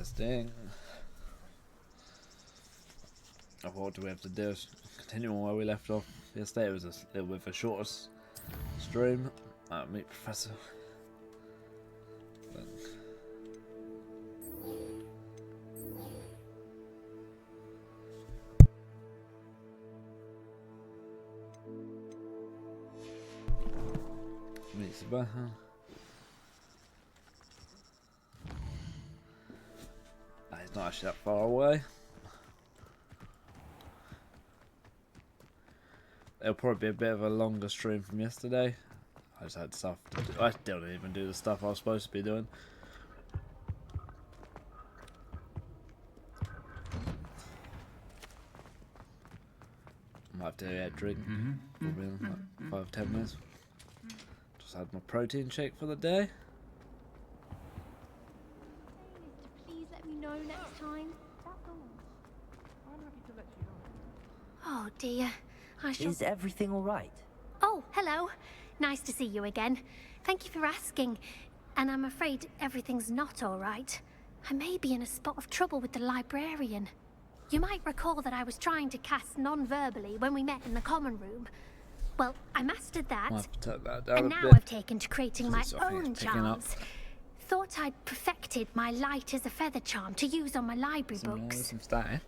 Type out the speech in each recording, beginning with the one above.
Testing. What do we have to do? Continue on where we left off yesterday. It was a little bit of a shorter stream. Meet Professor. Meet Sebastian. He's not actually that far away. It'll probably be a bit of a longer stream from yesterday. I just had stuff to do. I didn't even do the stuff I was supposed to be doing. Might have to drink probably in like 5-10 minutes. Just had my protein shake for the day. Please let me know next time. Oh dear. Is everything all right? Oh, hello. Nice to see you again. Thank you for asking. And I'm afraid everything's not all right. I may be in a spot of trouble with the librarian. You might recall that I was trying to cast non-verbally when we met in the common room. Well, I mastered that, and now I've taken to creating my own charms. Thought I'd perfected my light as a feather charm to use on my library books.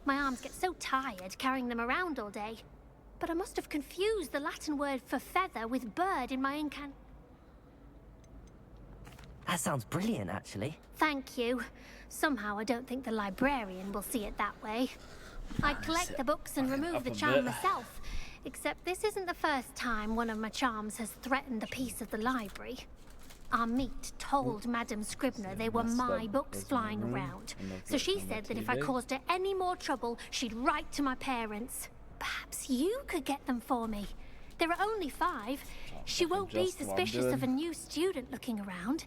My arms get so tired carrying them around all day. But I must have confused the Latin word for feather with bird in my That sounds brilliant, actually. Thank you. Somehow I don't think the librarian will see it that way. I'd collect the books and remove the charm myself. Except this isn't the first time one of my charms has threatened the peace of the library. Our meet told Madame Scribner they were my books flying around. So she said that if I caused her any more trouble, she'd write to my parents. Perhaps you could get them for me. There are only 5. She won't be suspicious of a new student looking around.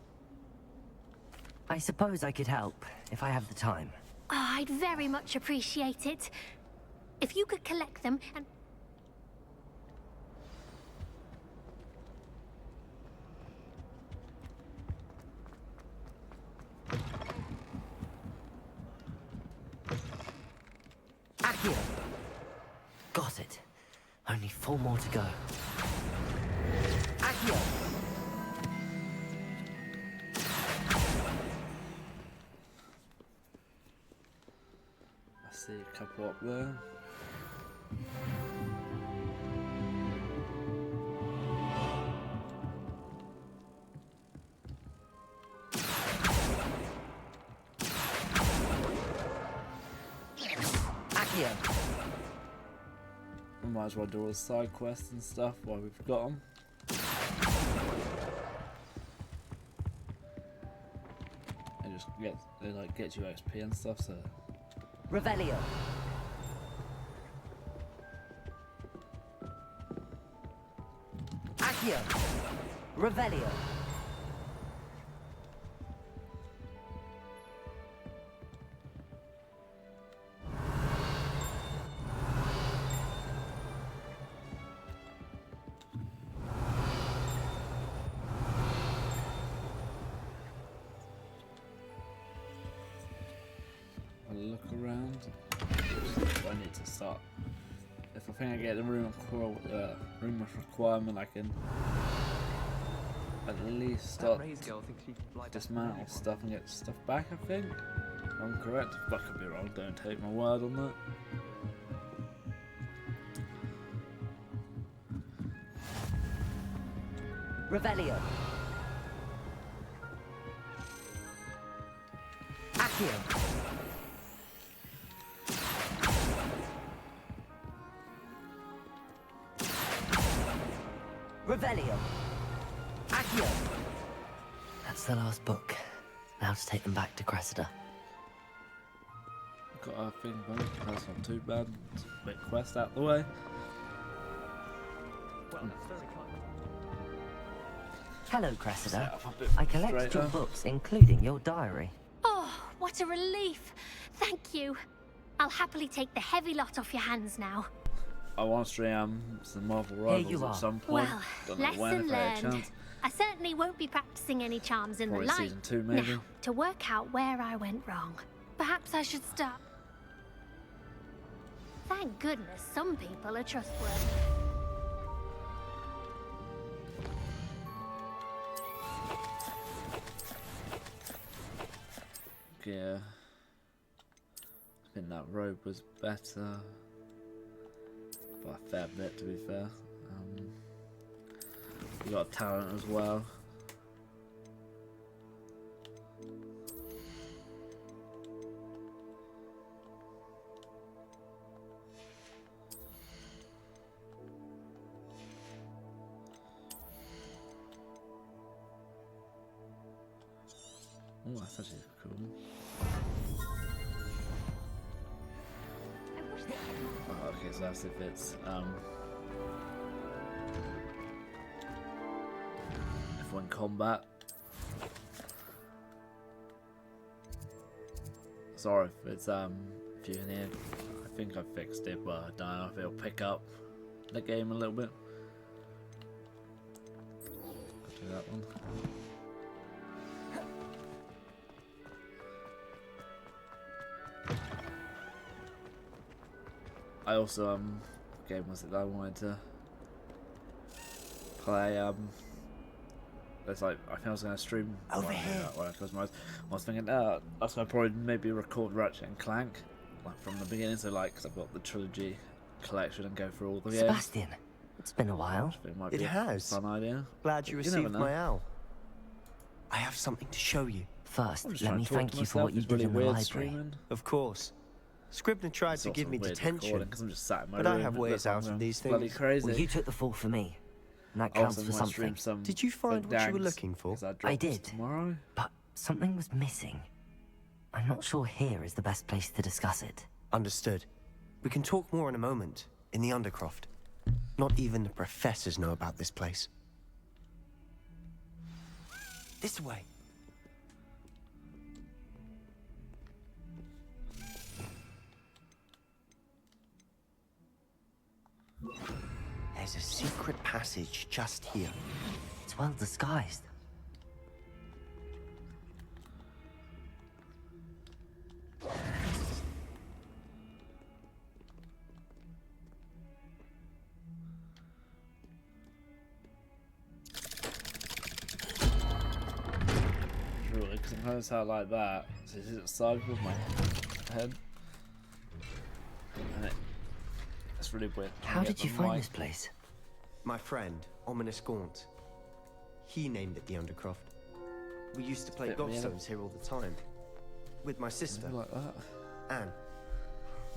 I suppose I could help, if I have the time. Oh, I'd very much appreciate it. If you could collect them and... Accio! Got it. Only 4 more to go. Accio! I see a couple up there. Accio! We might as well do all the side quests and stuff while we've got them. And just get you XP and stuff. So Revelio. Accio. Revelio. look around. I need to start. If I think I get the room of requirement, I can at least start dismantle stuff and get stuff back. I think if I'm correct. If I could be wrong, don't take my word on that. Revelio. Accio. Revelio. Accio. That's the last book. Now to take them back to Cressida. Got a thing about it. That's not too bad. It's a bit quest out the way. Well, that's very kind. Hello, Cressida. I I collected your books, including your diary. Oh, what a relief. Thank you. I'll happily take the heavy lot off your hands now. I want to stream some Marvel Rivals at some point. Well, Don't know when, lesson if I had a learned. chance. I certainly won't be practicing any charms in Probably the light. season 2 maybe. Now, to work out where I went wrong. Perhaps I should stop. Thank goodness some people are trustworthy. Yeah. I think that robe was better. By a fair bit, to be fair. We got talent as well. Oh, that's actually cool. Oh, okay, so that's if it's if we're in combat. Sorry if it's if you can hear. I think I fixed it, but I don't know if it'll pick up the game a little bit. I'll do that one. I also game was it that I wanted to play it's like I think I was gonna stream over here. When I closed my eyes. I was thinking that's why I probably maybe record Ratchet and Clank like from the beginning, so like because I've got the trilogy collection and go through all the games. Sebastian, it's been a while. It might It be has. a fun idea. Glad you never received know. my owl. I have something to show you. First, I'm just let trying me to talk thank to you for myself. what you It's did really in the weird library. streaming. Of course. Scribner tried to give me detention, because I'm just sat in my but I room. have It ways looks like out of I'm these bloody things. crazy. Well, you took the fall for me, and that I counts also for might something. stream some Did you find what you were dangs, looking for? 'cause that I drops did. tomorrow. But something was missing. I'm not sure here is the best place to discuss it. Understood. We can talk more in a moment, in the Undercroft. Not even the professors know about this place. This way. There's a secret passage just here. It's well disguised. Really, because I'm kind of sat like that. So is it side with my head? And it's really weird. How did you find this place? My friend, Ominous Gaunt. He named it the Undercroft. We used to play Bit weird. gobstones here all the time. With my sister, Like that. Anne.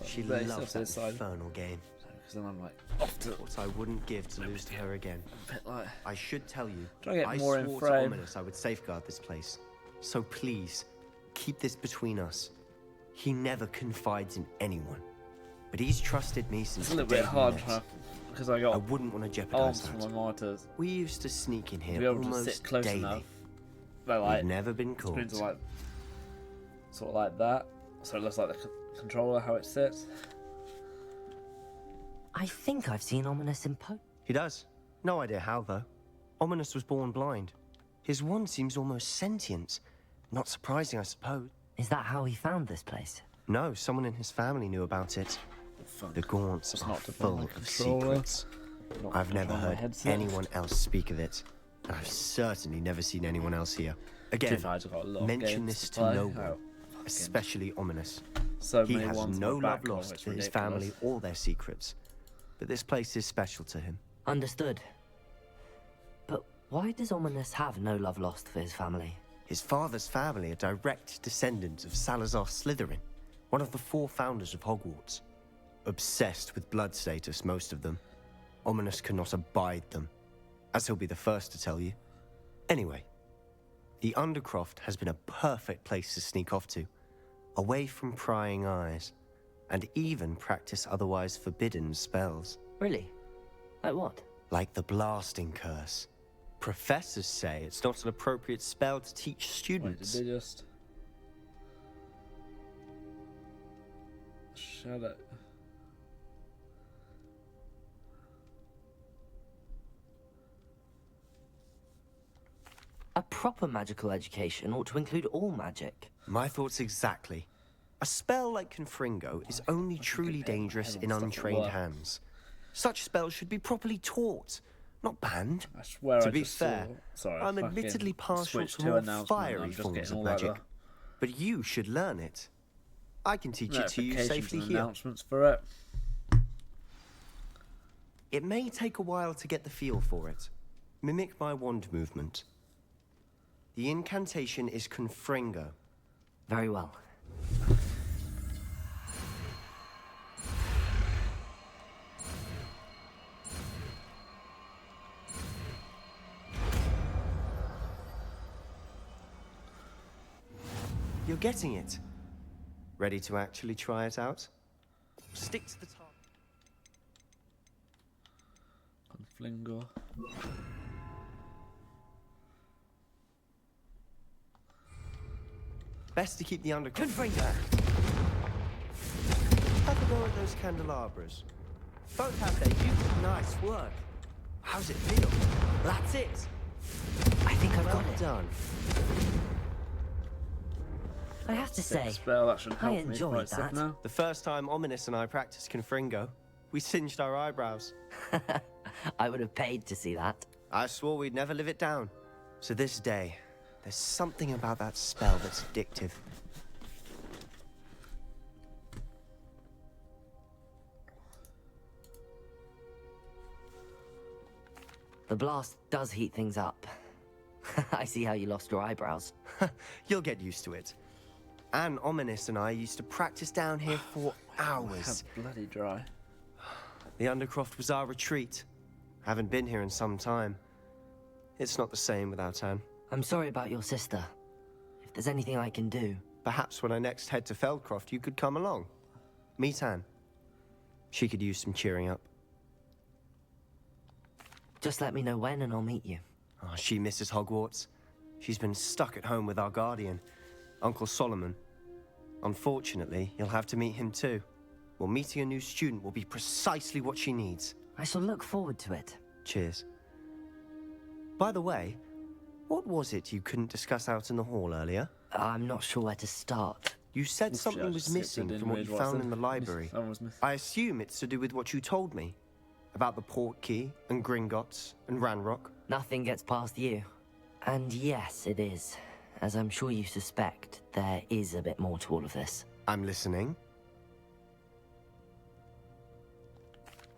She But it's loved also that this side. infernal game. Because then I'm like off to What I wouldn't give to lose to her again. a bit like. I should tell you, Try to get I more in swore to frame. Ominous I would safeguard this place. So please, keep this between us. He never confides in anyone. But he's trusted me since It's a little the day bit we hard met. because I I got wouldn't want to jeopardize arms for that. my monitors. We used to sneak in To here be able to almost sit close daily. enough. They're like We've never been caught. screens are like sort of like that, so it looks like the controller how it sits. I think I've seen Ominous in He does. No idea how, though. Ominous was born blind. His wand seems almost sentient. Not surprising, I suppose. Is that how he found this place? No, someone in his family knew about it. Fuck. The Gaunts It's are not to put full my of controller. secrets. Not I've never on my heard headset. anyone else speak of it. And I've certainly never seen anyone else here. Again, I've got a lot of mention games this to to play. no Oh, one, fucking especially Ominous. so He many has ones no on my love back of, lost it's for his ridiculous. family or their secrets. But this place is special to him. Understood. But why does Ominous have no love lost for his family? His father's family are direct descendants of Salazar Slytherin, one of the 4 founders of Hogwarts. Obsessed with blood status, most of them. Ominous cannot abide them, as he'll be the first to tell you. Anyway, the Undercroft has been a perfect place to sneak off to, away from prying eyes, and even practice otherwise forbidden spells. Really? Like what? Like the blasting curse. Professors say it's not an appropriate spell to teach Wait, did students. they just shut it? A proper magical education ought to include all magic. My thoughts exactly. A spell like Confringo is only truly dangerous in untrained hands. Such spells should be properly taught, not banned. I swear To I be just fair, saw... Sorry, I'm fucking admittedly partial switched to more announcement, fiery I'm just forms getting of all like magic. But you should learn it. I can teach it to you notifications safely and here. announcements for it. It may take a while to get the feel for it. Mimic my wand movement. The incantation is Confringo. Very well. You're getting it. Ready to actually try it out? Stick to the target. Conflingo. Best to keep the undercroft. Confringo! Have a go at those candelabras. Both have their use. Nice work. How's it feel? That's it. I think I've Well got it. done. I have to say, Spell that should help me enjoyed fight stuff that. now. The first time Ominous and I practiced Confringo, we singed our eyebrows. I would have paid to see that. I swore we'd never live it down. So this day, there's something about that spell that's addictive. The blast does heat things up. I see how you lost your eyebrows. You'll get used to it. Anne, Ominous and I used to practice down here for hours. How bloody dry. The Undercroft was our retreat. Haven't been here in some time. It's not the same without Anne. I'm sorry about your sister. If there's anything I can do... Perhaps when I next head to Feldcroft, you could come along. Meet Anne. She could use some cheering up. Just let me know when and I'll meet you. Oh, she misses Hogwarts. She's been stuck at home with our guardian, Uncle Solomon. Unfortunately, you'll have to meet him too. Well, meeting a new student will be precisely what she needs. I shall look forward to it. Cheers. By the way, what was it you couldn't discuss out in the hall earlier? I'm not sure where to start. You said something was missing from what you found in the library. I assume it's to do with what you told me. About the port key, and Gringotts, and Ranrock. Nothing gets past you. And yes, it is. As I'm sure you suspect, there is a bit more to all of this. I'm listening.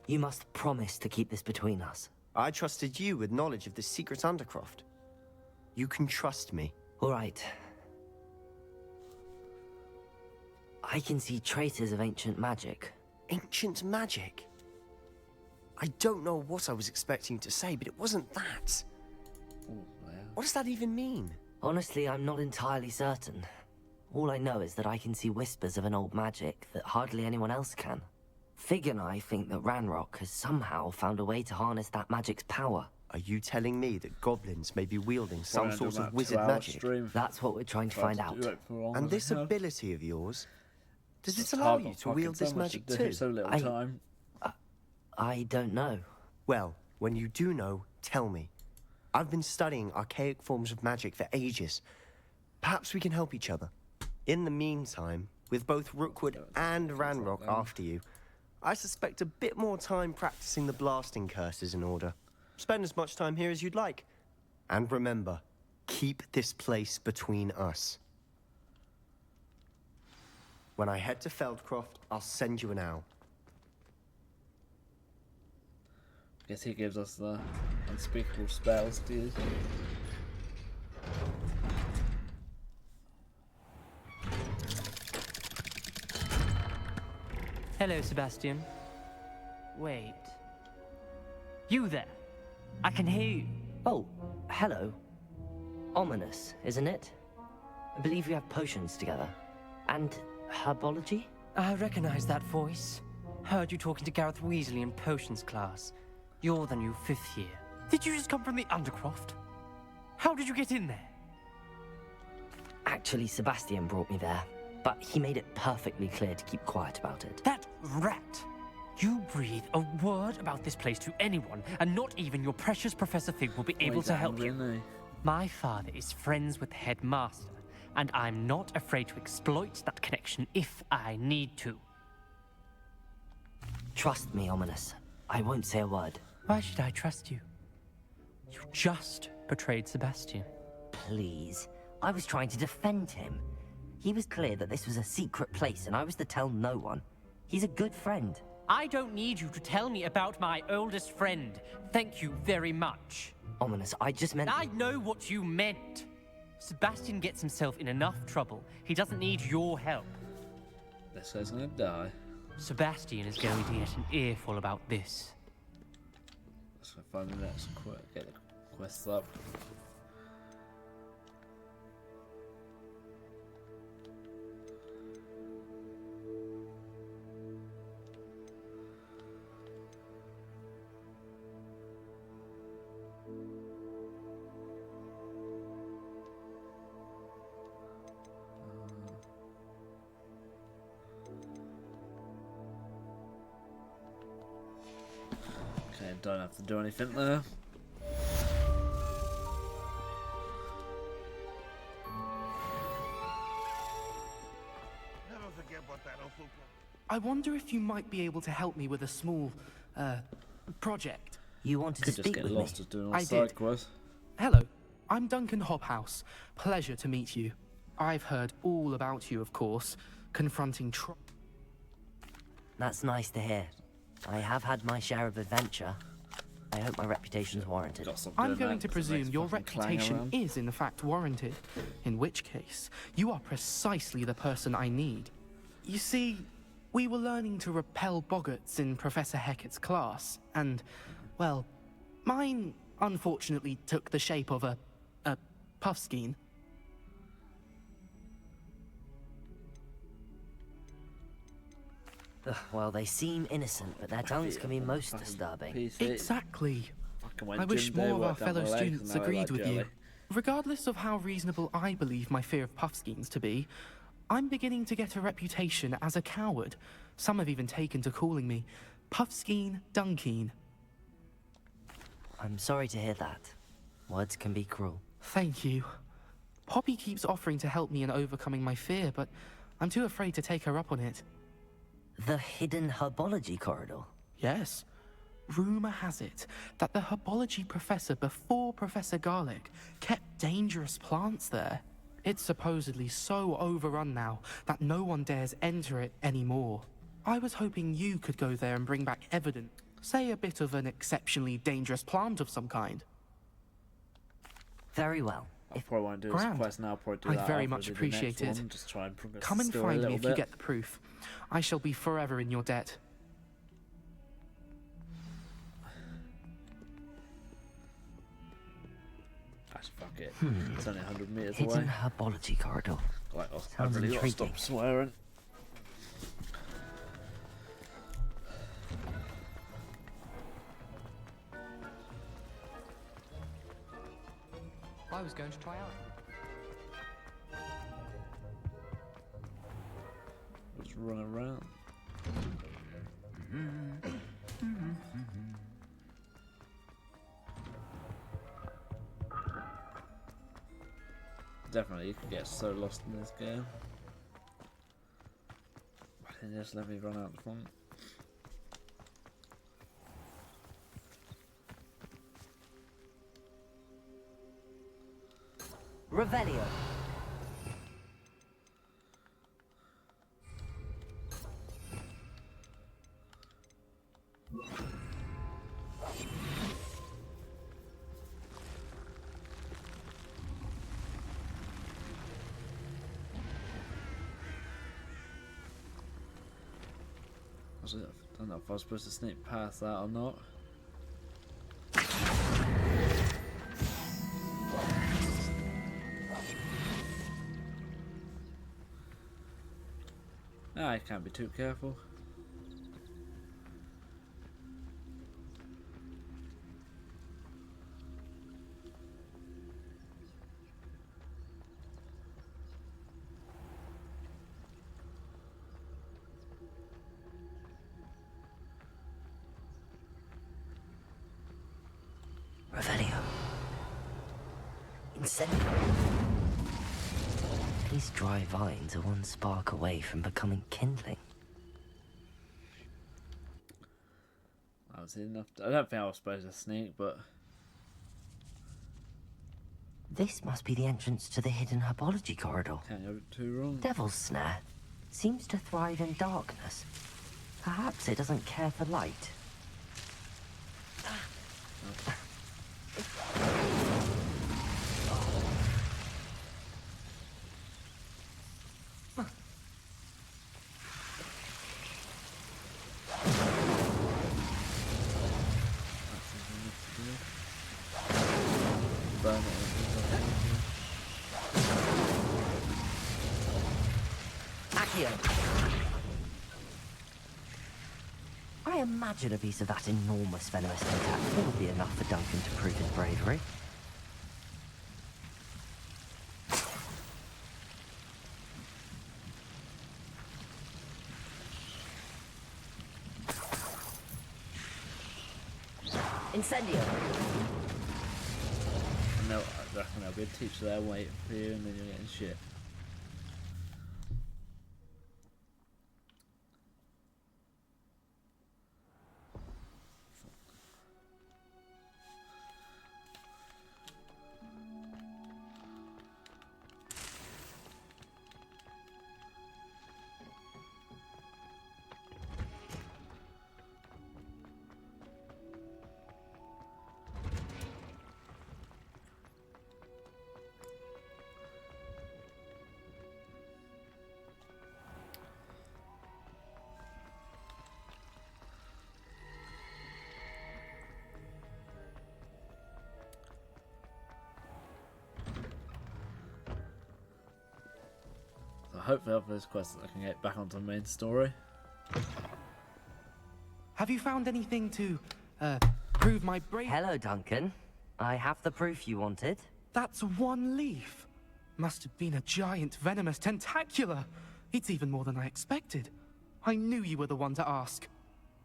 You must promise to keep this between us. I trusted you with knowledge of the secret Undercroft. You can trust me. All right. I can see traces of ancient magic. Ancient magic? I don't know what I was expecting to say, but it wasn't that. Oh, yeah. What does that even mean? Honestly, I'm not entirely certain. All I know is that I can see whispers of an old magic that hardly anyone else can. Fig and I think that Ranrock has somehow found a way to harness that magic's power. Are you telling me that goblins may be wielding some Probably sort about of wizard 2-hour magic? stream. That's what we're trying to find out. And this ability of yours, does it It's allow hard you not to wield fucking this so much magic to do, too? So little I- time. I don't know. Well, when you do know, tell me. I've been studying archaic forms of magic for ages. Perhaps we can help each other. In the meantime, with both Rookwood and Ranrock after you, I suspect a bit more time practicing the blasting curse is in order. Spend as much time here as you'd like. And remember, keep this place between us. When I head to Feldcroft, I'll send you an owl. Guess he gives us the unspeakable spells, dude. Hello, Sebastian. Wait. You there? I can hear you. Oh, hello. Ominous, isn't it? I believe you have potions together. And herbology? I recognize that voice. Heard you talking to Gareth Weasley in potions class. You're the new 5th year. Did you just come from the Undercroft? How did you get in there? Actually, Sebastian brought me there. But he made it perfectly clear to keep quiet about it. That rat! You breathe a word about this place to anyone, and not even your precious Professor Fig will be able to help you. Really? My father is friends with the headmaster, and I'm not afraid to exploit that connection if I need to. Trust me, Ominous. I won't say a word. Why should I trust you? You just betrayed Sebastian. Please. I was trying to defend him. He was clear that this was a secret place and I was to tell no one. He's a good friend. I don't need you to tell me about my oldest friend. Thank you very much. Ominous, I just meant... I know what you meant. Sebastian gets himself in enough trouble. He doesn't need your help. This guy's gonna die. Sebastian is going to get an earful about this. Let's go find the next get the quest up. Okay, don't have to do anything there. I wonder if you might be able to help me with a small, project. You wanted to Could just speak get with lost me. as doing all I side did. quests. Hello, I'm Duncan Hobhouse. Pleasure to meet you. I've heard all about you, of course, confronting That's nice to hear. I have had my share of adventure. I hope my reputation's warranted. Gotta stop I'm doing going that to 'cause it presume makes your fucking clang reputation around. is in fact warranted, in which case, you are precisely the person I need. You see, we were learning to repel boggarts in Professor Hecat's class, and, well, mine unfortunately took the shape of a puffskein. Well, they seem innocent, but their tongues can be most Fucking disturbing. PC. Exactly. Fucking went I wish gym day, more of our worked out fellow my legs, students and now I agreed like with jelly. you. Regardless of how reasonable I believe my fear of puffskeins to be, I'm beginning to get a reputation as a coward. Some have even taken to calling me Puffskeen Dunkeen. I'm sorry to hear that. Words can be cruel. Thank you. Poppy keeps offering to help me in overcoming my fear, but I'm too afraid to take her up on it. The hidden herbology corridor. Yes. Rumor has it that the herbology professor before Professor Garlic kept dangerous plants there. It's supposedly so overrun now that no one dares enter it anymore. I was hoping you could go there and bring back evidence. Say a bit of an exceptionally dangerous plant of some kind. Very well. I probably won't do this Grand. quest now. I'll probably do I'd that very after I much do the appreciate next it. one, just try and progress Come the and story a find me little if you bit. get the proof. I shall be forever in your debt. Actually, fuck it. It's only 100 meters Hidden away. herbology corridor. Like, I've Sounds really got to intriguing. stop swearing. I was going to try out. Just run around. Definitely, you could get so lost in this game. Why didn't you just let me run out the front? Revelio. I don't know if I was supposed to sneak past that or not. I can't be too careful. Revelio. Incendio. These dry vines are one spark away from becoming kindling. I was enough. I don't think I was supposed to sneak, but This must be the entrance to the hidden herbology corridor. can't go too wrong. Devil's Snare seems to thrive in darkness. Perhaps it doesn't care for light. Burn it. Accio! I imagine a piece of that enormous venomous tentacle would be enough for Duncan to prove his bravery. Incendio! No, I reckon I'll be a teacher there waiting for you, and then you're getting shit. So hopefully after this quest I can get back onto the main story. Have you found anything to, prove my bravery? Hello, Duncan. I have the proof you wanted. That's one leaf. Must have been a giant venomous tentacula. It's even more than I expected. I knew you were the one to ask.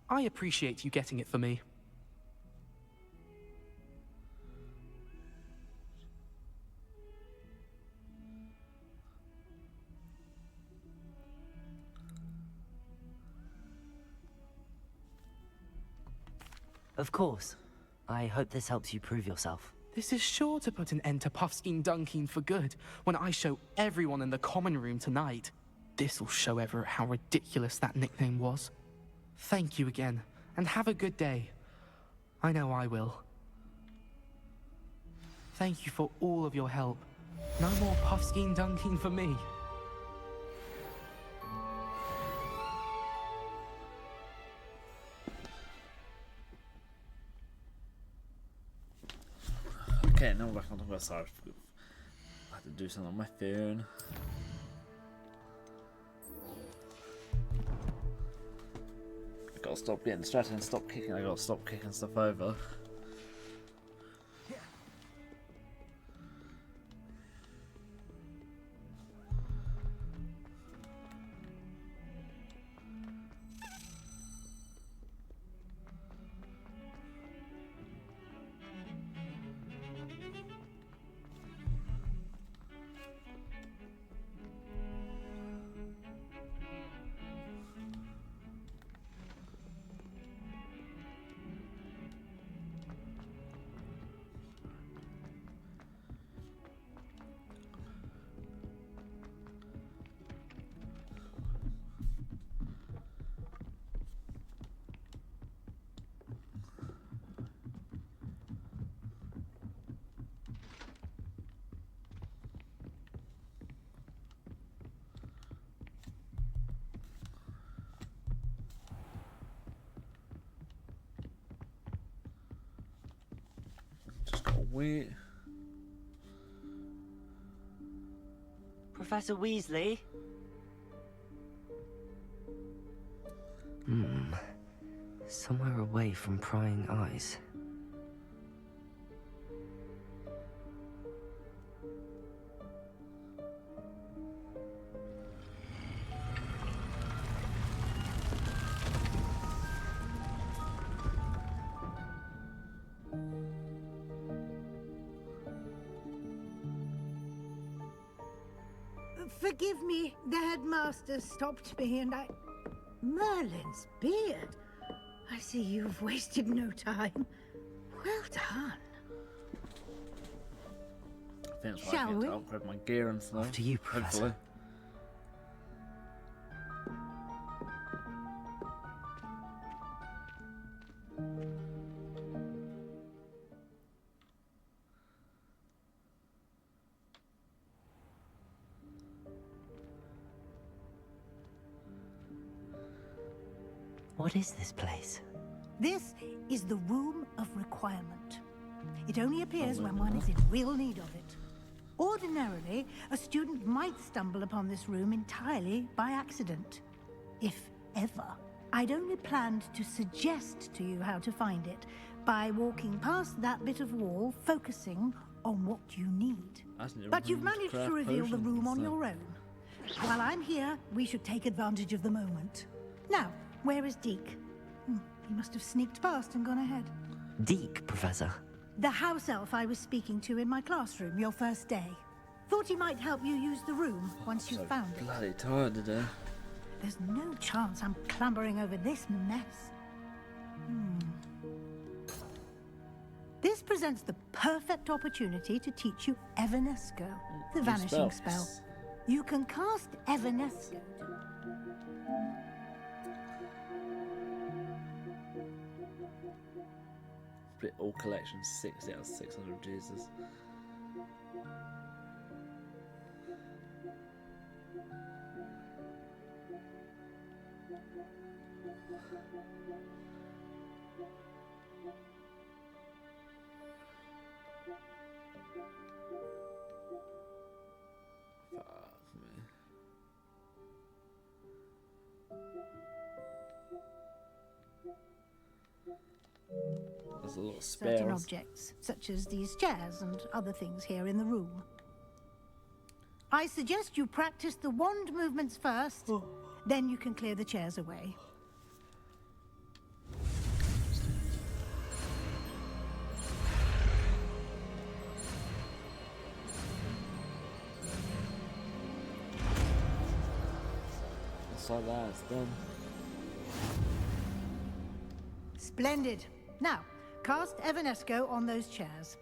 I appreciate you getting it for me. Of course. I hope this helps you prove yourself. This is sure to put an end to Puffskein Dunkeen for good when I show everyone in the common room tonight. This'll show Everett how ridiculous that nickname was. Thank you again, and have a good day. I know I will. Thank you for all of your help. No more Puffskein Dunkeen for me. Okay, now we're back on the west side. I have to do something on my phone. I gotta stop getting distracted and stop kicking. I gotta stop kicking stuff over. Just gotta wait. Professor Weasley? Somewhere away from prying eyes. Forgive me, the headmaster stopped me and I... Merlin's beard. I see you've wasted no time. Well done. I think it's Shall right we? to upgrade my gear and stuff. After you, Professor. Hopefully. What is this place? This is the Room of Requirement. It only appears when one is in real need of it. Ordinarily, a student might stumble upon this room entirely by accident. If ever. I'd only planned to suggest to you how to find it by walking past that bit of wall, focusing on what you need. But you've managed to reveal the room on your own. While I'm here, we should take advantage of the moment. Now, where is Deke? He must have sneaked past and gone ahead. Deke, Professor. The house elf I was speaking to in my classroom your first day. Thought he might help you use the room once you found it. Bloody tired today. There's no chance I'm clambering over this mess. This presents the perfect opportunity to teach you Evanesco, the vanishing spell. You can cast Evanesco. Split all collections 60 out of 600, Jesus. Fuck me. There's a lot of spares. Certain objects, such as these chairs and other things here in the room. I suggest you practice the wand movements first, then you can clear the chairs away. Just like that, it's done. Splendid. Now, cast Evanesco on those chairs.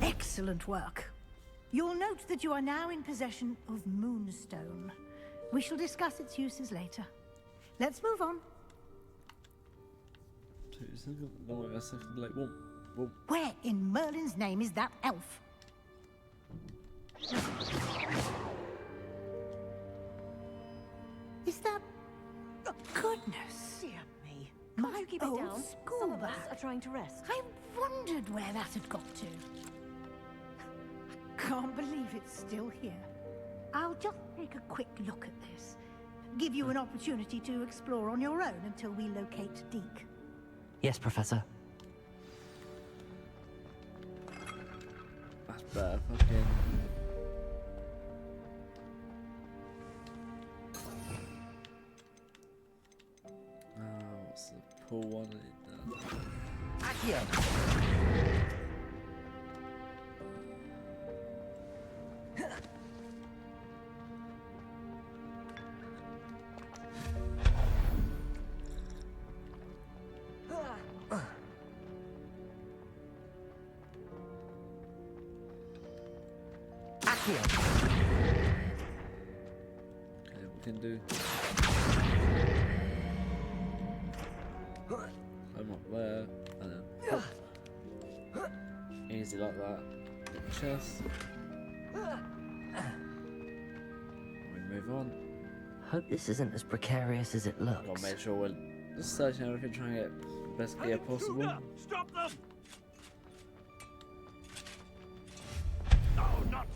Excellent work. You'll note that you are now in possession of Moonstone. We shall discuss its uses later. Let's move on. 2 seconds. No, wait a second. Like, whoa. Where in Merlin's name is that elf? Is that... Oh, goodness. Dear me. My Can't you keep it old down? school Some of us bag. are trying to rest. I wondered where that had got to. Can't believe it's still here. I'll just take a quick look at this. Give you an opportunity to explore on your own until we locate Deke. Yes, Professor. That's bad. Fucking. What's the pool one? Okay, we can do. I'm up there, and then easy like that. Chest. We move on. Hope this isn't as precarious as it looks. Gotta make sure we're just searching everything, trying to get the best gear possible. Stop them! No, not.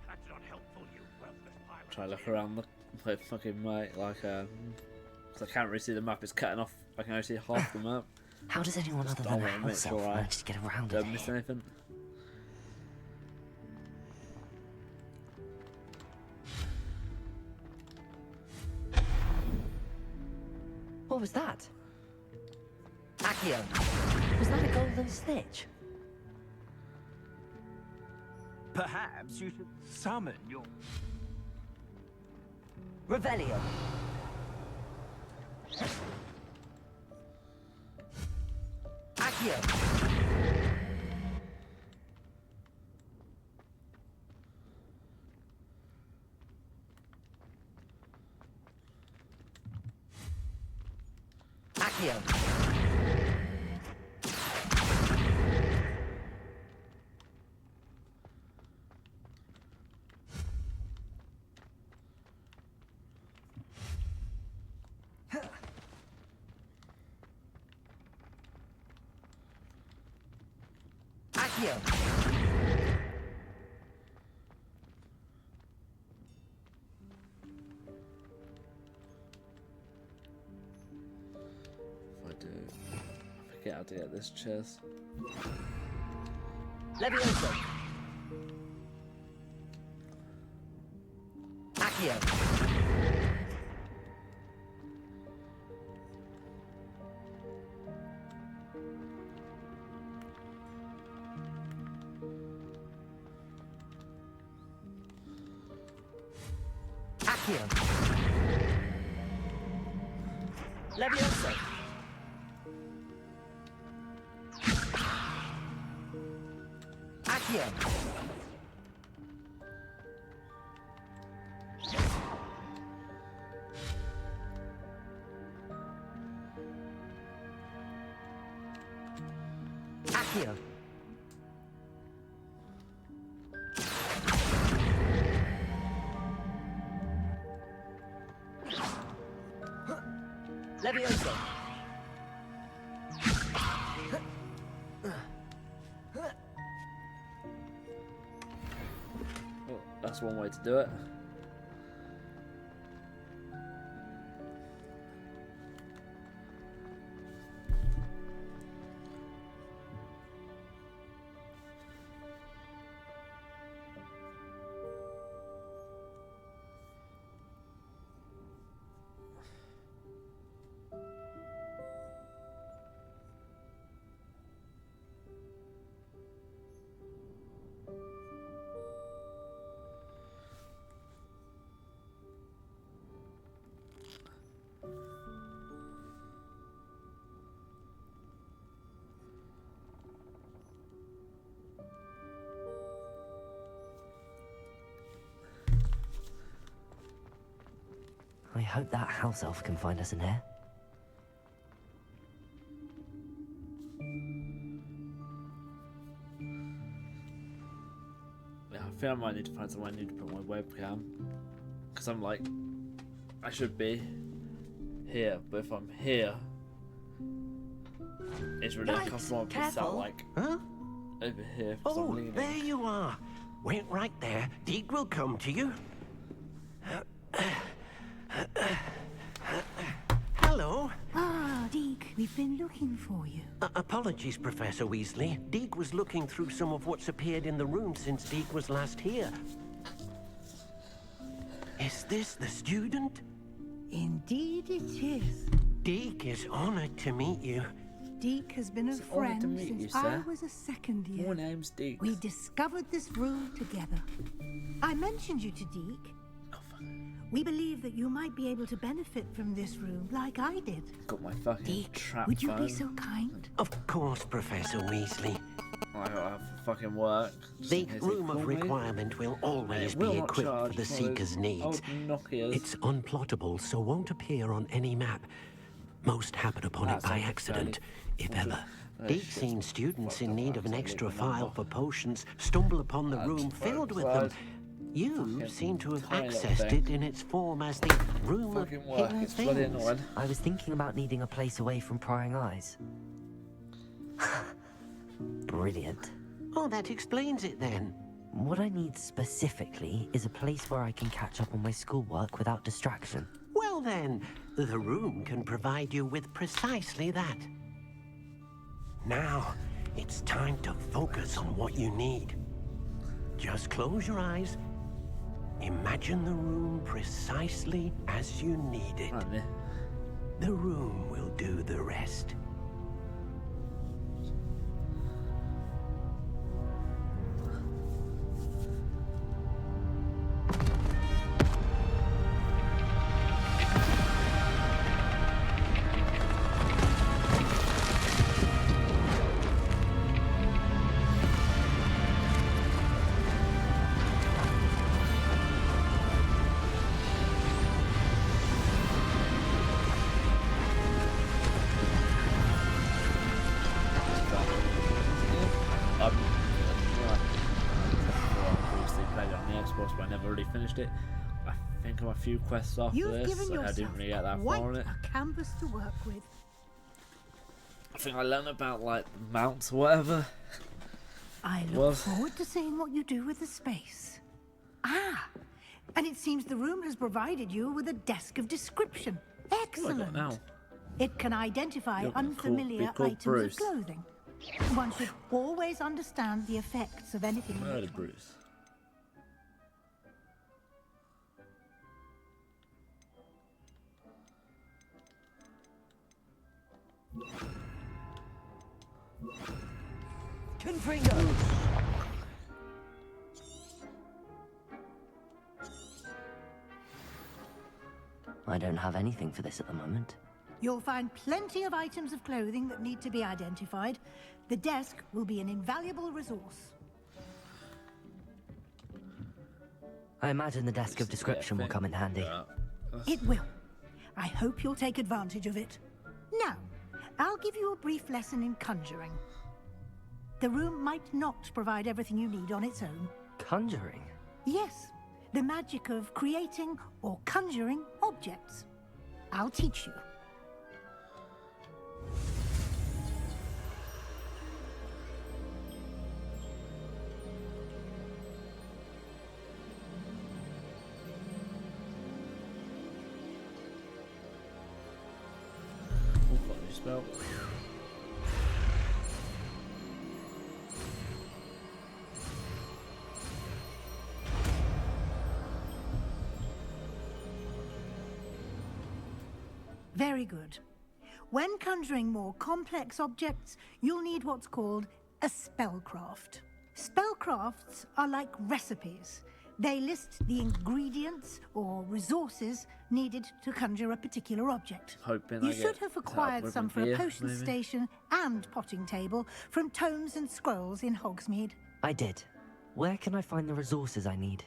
That's not helpful, you worthless pilot. Try to look around the fucking mate, like cause I can't really see the map. It's cutting off. I can only see half the map. How does anyone other don't than a wanna make house sure elf I manage to get around it? Don't miss anything. What was that? Accio! Was that a golden snitch? Perhaps you should summon your... Revelio. Accio. Accio. Accio. If I do, I forget how to get this chest. Levioso. Accio. Accio. Levioso. Accio. Accio. Levioso. Oh, that's one way to do it. I hope that house elf can find us in here. Yeah, I think I might need to find somewhere I need to put my webcam. Because I'm like, I should be here, but if I'm here, it's really Right, uncomfortable to be sat careful. like Huh? over here. 'Cause I'm Oh, leaning. there you are. Wait right there. Deke will come to you. Hello. Ah, Deke, we've been looking for you. Apologies, Professor Weasley. Deke was looking through some of what's appeared in the room since Deke was last here. Is this the student? Indeed it is. Deke is honored to meet you. Deke has been a It's an honour to friend meet since you, I sir. was a second year. My name's Deke. We discovered this room together. I mentioned you to Deke. Oh, fuck. We believe that you might be able to benefit from this room like I did. Got my fucking Deke, trap would you phone. be so kind? Of course, Professor Weasley. I gotta have to fucking work. just The in case they room call of me. requirement will always It will be not equipped charge for the for those Seeker's needs. old Nokias. It's unplottable, so won't appear on any map. Most happen upon it That's by like a accident, if fairly- ever. Oh, Deep shit. seen students in Fucked up need of an accent, extra leave the number. file for potions stumble upon the room Fuck, filled with slide. them. You Fucking seem to have tiny little accessed thing. it in its form as the room of Fucking work. hidden It's bloody things. annoying. I was thinking about needing a place away from prying eyes. Brilliant. Oh, that explains it then. What I need specifically is a place where I can catch up on my schoolwork without distraction. Well then, the room can provide you with precisely that. Now, it's time to focus on what you need. Just close your eyes. Imagine the room precisely as you need it. Right there. The room will do the rest. course, but I never really finished it. I think I'm a few quests off You've this, given so I yourself didn't really get that quite far on it. a canvas to work with. I think I learned about like mounts or whatever. I look forward to seeing what you do with the space. Ah, and it seems the room has provided you with a desk of description. Excellent. Now? It can identify You're unfamiliar called items Bruce. of clothing. One should always understand the effects of anything. Murder Bruce. Confringo! I don't have anything for this at the moment. You'll find plenty of items of clothing that need to be identified. The desk will be an invaluable resource. I imagine the desk of description will come in handy. It will. I hope you'll take advantage of it. Now, I'll give you a brief lesson in conjuring. The room might not provide everything you need on its own. Conjuring? Yes, the magic of creating or conjuring objects. I'll teach you. Spell. Very good. When conjuring more complex objects, you'll need what's called a spellcraft. Spellcrafts are like recipes. They list the ingredients or resources needed to conjure a particular object. Hoping You I should get have help acquired with some my for a gear, potion maybe. station and potting table from tomes and scrolls in Hogsmeade. I did. Where can I find the resources I need?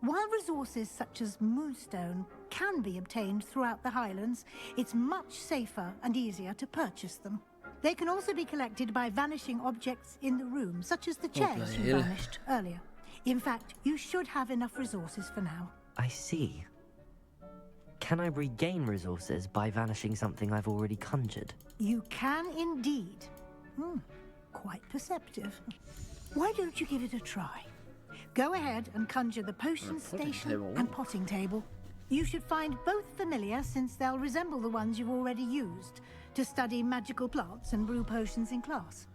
While resources such as moonstone can be obtained throughout the Highlands, it's much safer and easier to purchase them. They can also be collected by vanishing objects in the room, such as the chairs bloody you hell. vanished earlier. In fact, you should have enough resources for now. I see. Can I regain resources by vanishing something I've already conjured? You can indeed. Quite perceptive. Why don't you give it a try? Go ahead and conjure the potion potting station table, and ooh. potting table. You should find both familiar, since they'll resemble the ones you've already used to study magical plants and brew potions in class.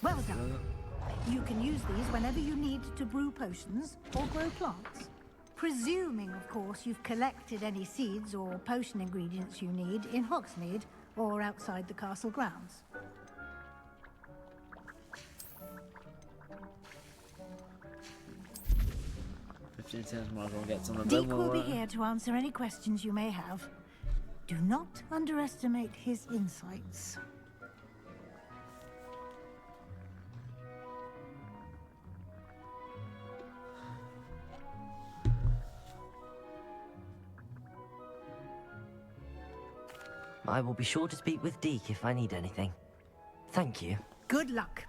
Well done. You can use these whenever you need to brew potions or grow plants. Presuming, of course, you've collected any seeds or potion ingredients you need in Hogsmeade or outside the castle grounds. Might as well get some of Deke them. will be here to answer any questions you may have. Do not underestimate his insights. I will be sure to speak with Deke if I need anything. Thank you. Good luck.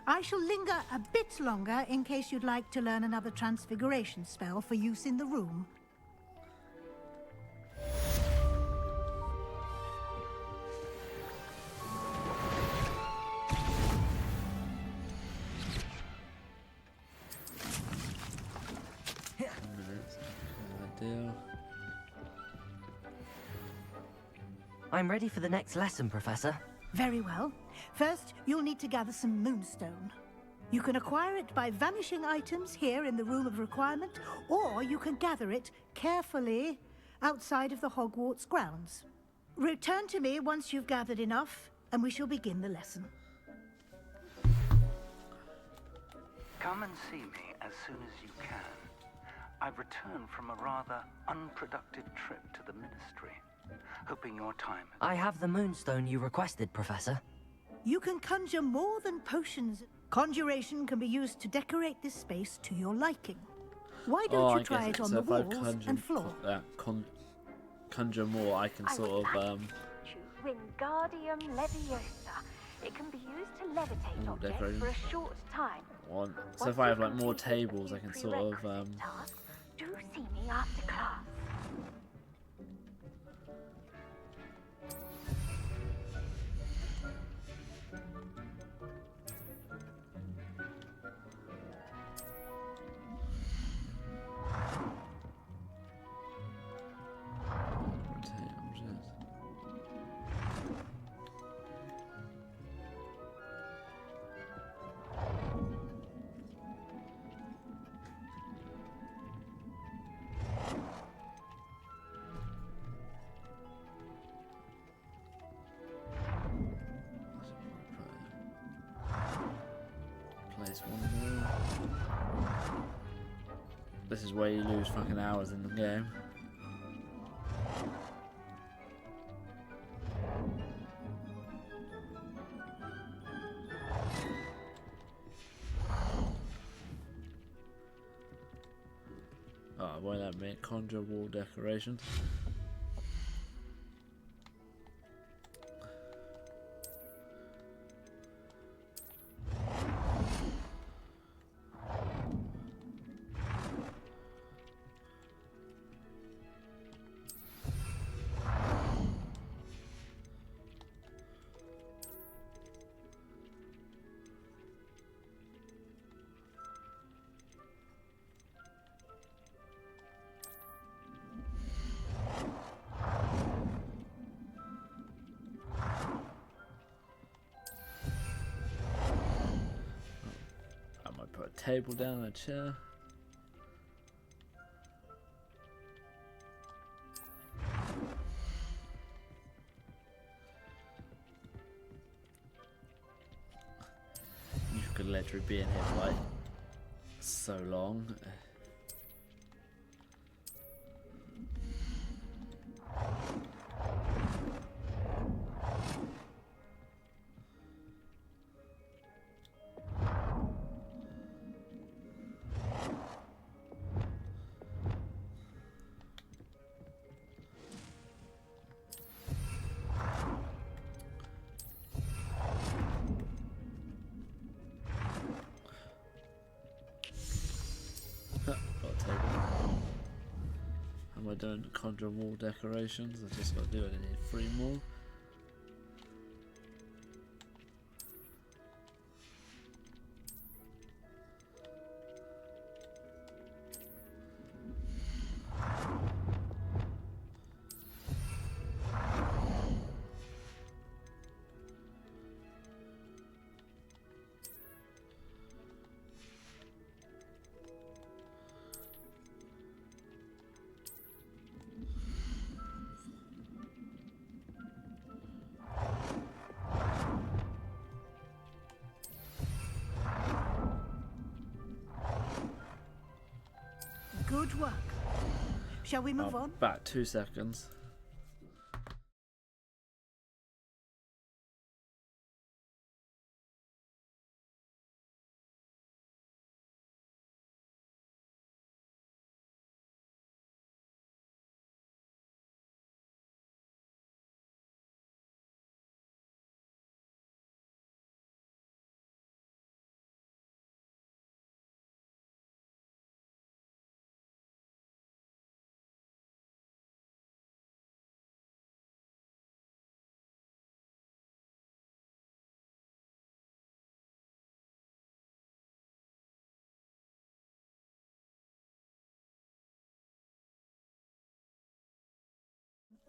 I shall linger a bit longer in case you'd like to learn another transfiguration spell for use in the room. deal. I'm ready for the next lesson, Professor. Very well. First, you'll need to gather some moonstone. You can acquire it by vanishing items here in the Room of Requirement, or you can gather it carefully outside of the Hogwarts grounds. Return to me once you've gathered enough, and we shall begin the lesson. Come and see me as soon as you can. I've returned from a rather unproductive trip to the Ministry, hoping your time... I have the moonstone you requested, Professor. You can conjure more than potions. Conjuration can be used to decorate this space to your liking. Why don't you try it on the walls and floor? Conjure more, I can sort of Wingardium Leviosa. It can be used to levitate objects decorating. for a short time. So if I have like more tables, I can sort of Tasks, do see me after class. place one more. This is where you lose fucking hours in the game. Oh, why not make conjure wall decorations? Table down and a chair. You could literally be in here for like so long. Am I doing conjure wall decorations? I just got to do it. I need 3 more. Good work. Shall we move on? About 2 seconds.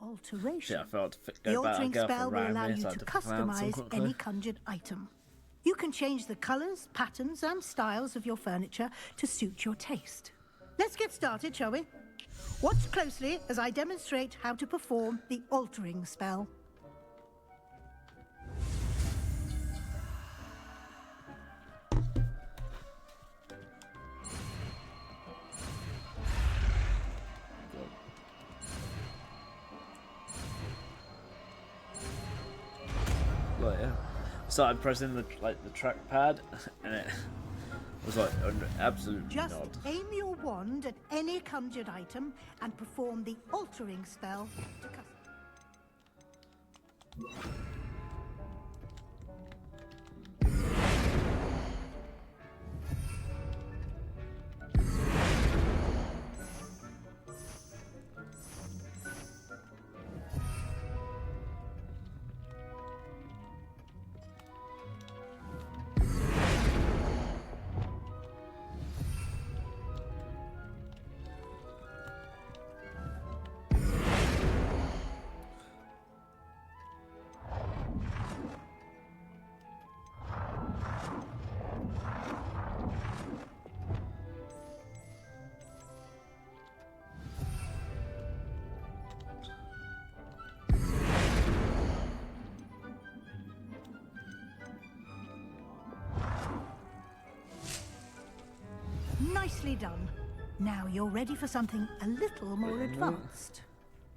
alteration. Yeah, I felt to The go back altering and go spell for will round allow me, you so I to had to pronounce them customize quickly. any conjured item. You can change the colors, patterns, and styles of your furniture to suit your taste. Let's get started, shall we? Watch closely as I demonstrate how to perform the altering spell. Well, yeah. Started pressing the trackpad, and it was like an absolute Just nod. aim your wand at any conjured item and perform the altering spell to custom. Nicely done. Now you're ready for something a little more advanced.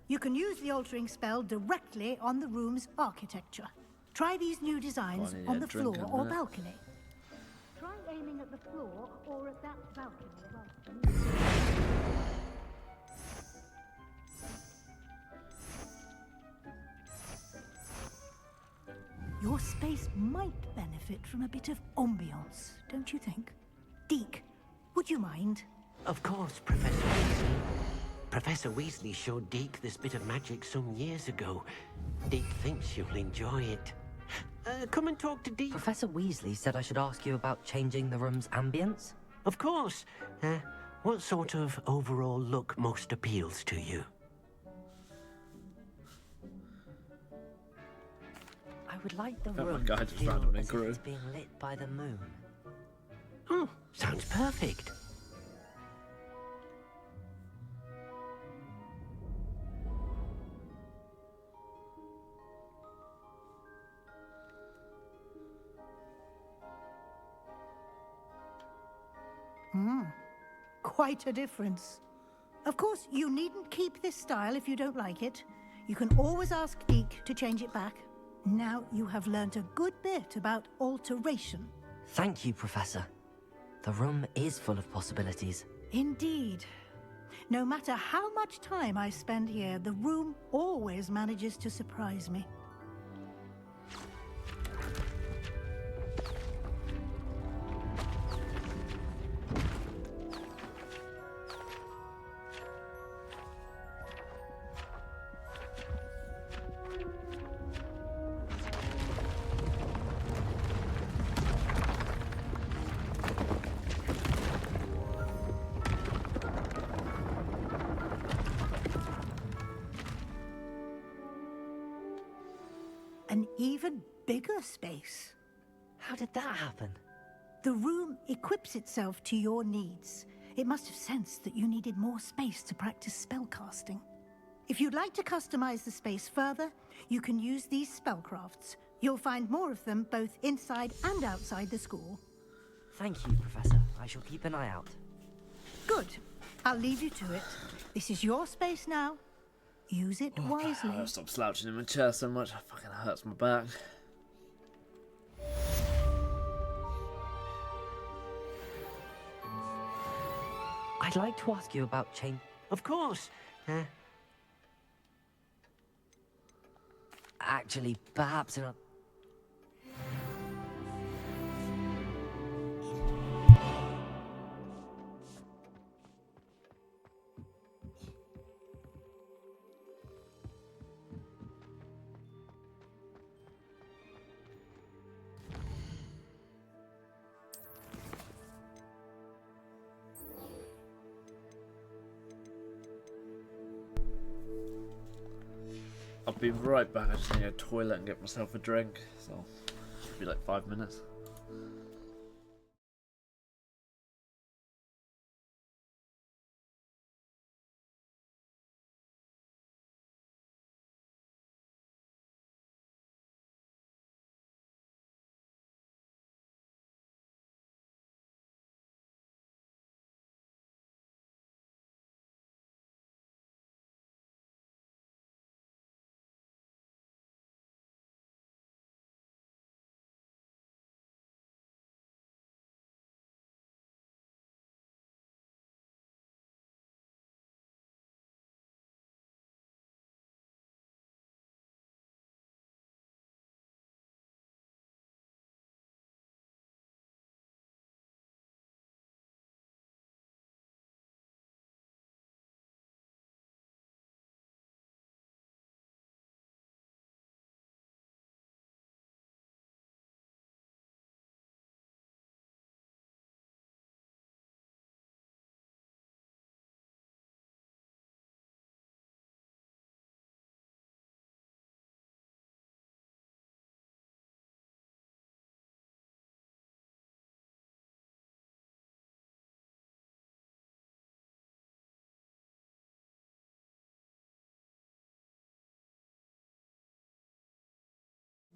You can use the altering spell directly on the room's architecture. Try these new designs Funny, on yeah, the drink floor in a or minute. balcony. Try aiming at the floor or at that balcony. Your space might benefit from a bit of ambiance, don't you think? Deke, would you mind? Of course, Professor Weasley. Professor Weasley showed Deke this bit of magic some years ago. Deke thinks you'll enjoy it. Come and talk to Deke. Professor Weasley said I should ask you about changing the room's ambience. Of course. What sort of overall look most appeals to you? I would like the Felt room like I to just feel randomly as if grew. it's being lit by the moon. Oh, sounds perfect. Quite a difference. Of course, you needn't keep this style if you don't like it. You can always ask Deke to change it back. Now you have learnt a good bit about alteration. Thank you, Professor. The room is full of possibilities. Indeed. No matter how much time I spend here, the room always manages to surprise me. An even bigger space. How did that happen? The room equips itself to your needs. It must have sensed that you needed more space to practice spellcasting. If you'd like to customize the space further, you can use these spellcrafts. You'll find more of them both inside and outside the school. Thank you, Professor. I shall keep an eye out. Good. I'll leave you to it. This is your space now. Use it wisely. I'll stop slouching in my chair so much. It fucking hurts my back. I'd like to ask you about change. Of course. Actually, perhaps in a... I'll be right back. I just need a toilet and get myself a drink. So, it'll be like 5 minutes.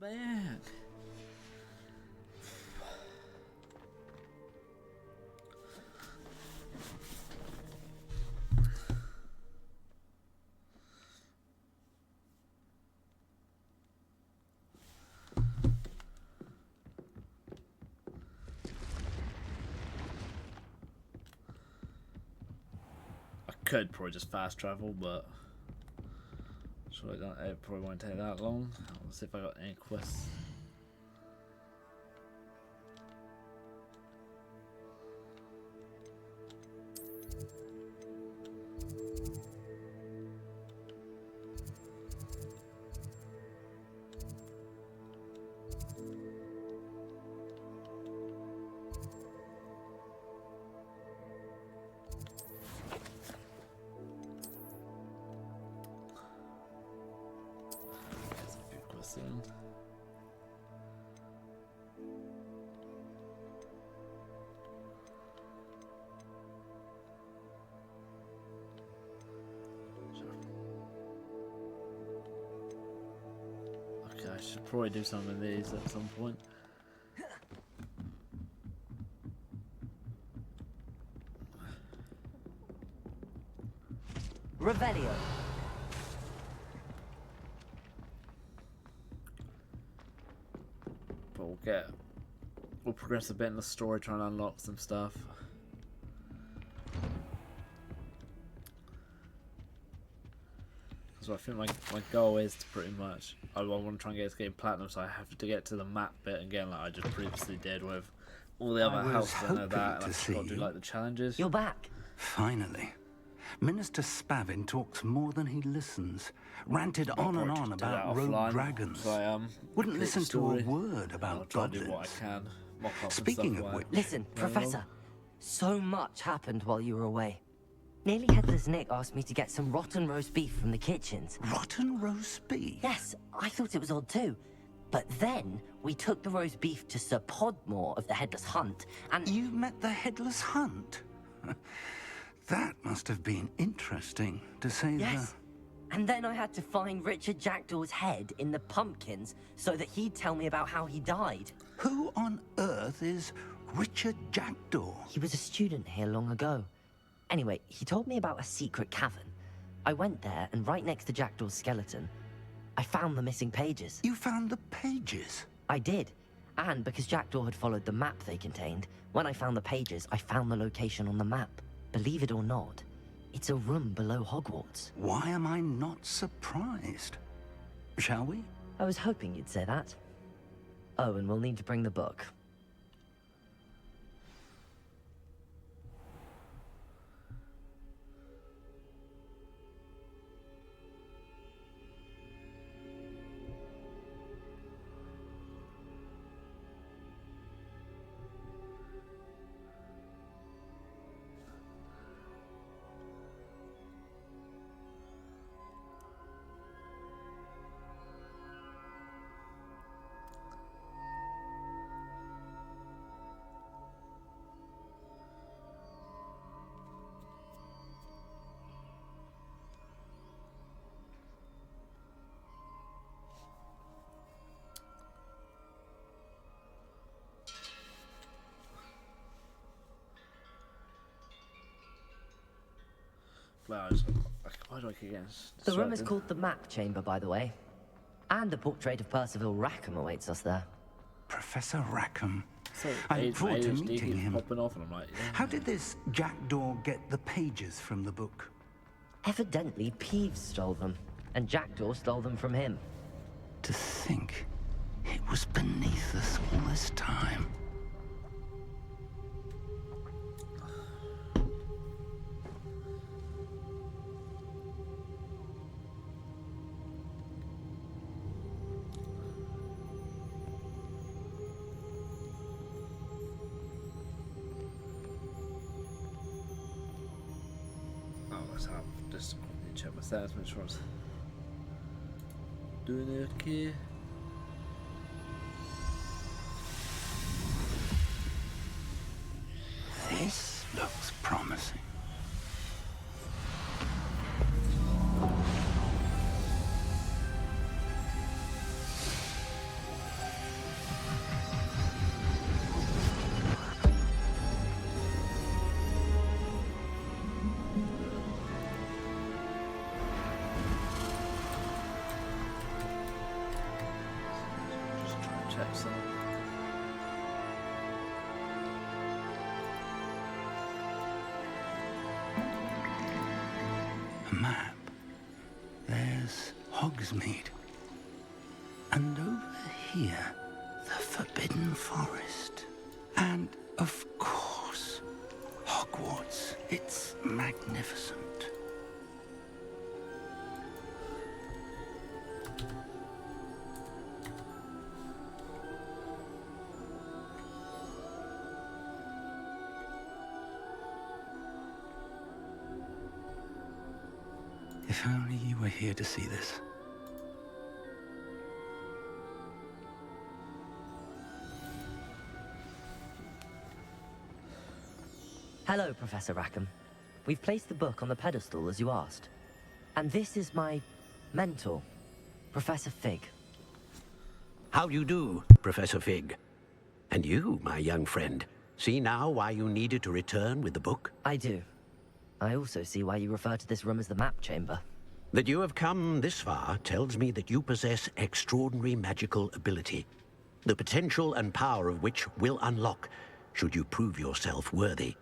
Man. I could probably just fast travel, but sure it probably won't take that long. Let's see if I got any quests. There's a few quests in. Okay, I should probably do some of these at some point. Revelio. But we'll progress a bit in the story, trying to unlock some stuff. So I think my goal is to pretty much, I want to try and get to getting platinum, so I have to get to the map bit again, like I just previously did with all the other houses. I know that, and I've just got to do like the challenges. You're back. Finally. Minister Spavin talks more than he listens. Ranted on and on about rogue dragons. So Wouldn't listen to a word about I'll try to goblins. do what I can. Mock up and Speaking stuff of like which... Listen, Professor. So much happened while you were away. Nearly Headless Nick asked me to get some rotten roast beef from the kitchens. Rotten roast beef? Yes, I thought it was odd too. But then, we took the roast beef to Sir Podmore of the Headless Hunt, and... You met the Headless Hunt? That must have been interesting, to say Yes. And then I had to find Richard Jackdaw's head in the pumpkins so that he'd tell me about how he died. Who on earth is Richard Jackdaw? He was a student here long ago. Anyway, he told me about a secret cavern. I went there, and right next to Jackdaw's skeleton, I found the missing pages. You found the pages? I did. And because Jackdaw had followed the map they contained, when I found the pages, I found the location on the map. Believe it or not, it's a room below Hogwarts. Why am I not surprised? Shall we? I was hoping you'd say that. Oh, and we'll need to bring the book. Why do I keep getting The room is distracted? called the Map Chamber, by the way. And a portrait of Percival Rackham awaits us there. Professor Rackham. So I look forward to ADHD meeting keeps him. popping off, and I'm like, yeah. How did this jackdaw get the pages from the book? Evidently, Peeves stole them, and Jackdaw stole them from him. To think it was beneath us all this time. Oh, let's have just quickly check my stats, make sure I was doing okay. This looks promising. Just try and check some. A map. There's Hogsmeade. And over here, the Forbidden Forest. And, of course, Hogwarts. It's magnificent. If only you were here to see this. Hello, Professor Rackham. We've placed the book on the pedestal as you asked. And this is my mentor, Professor Fig. How do you do, Professor Fig? And you, my young friend, see now why you needed to return with the book? I do. I also see why you refer to this room as the Map Chamber. That you have come this far tells me that you possess extraordinary magical ability, the potential and power of which will unlock should you prove yourself worthy.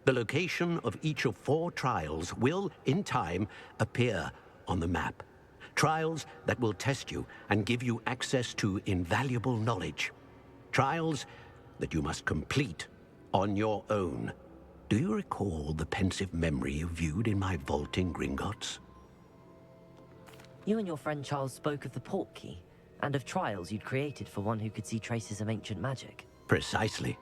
The location of each of 4 trials will, in time, appear on the map. Trials that will test you and give you access to invaluable knowledge. Trials that you must complete on your own. Do you recall the pensive memory you viewed in my vault in Gringotts? You and your friend Charles spoke of the Portkey, and of trials you'd created for one who could see traces of ancient magic. Precisely.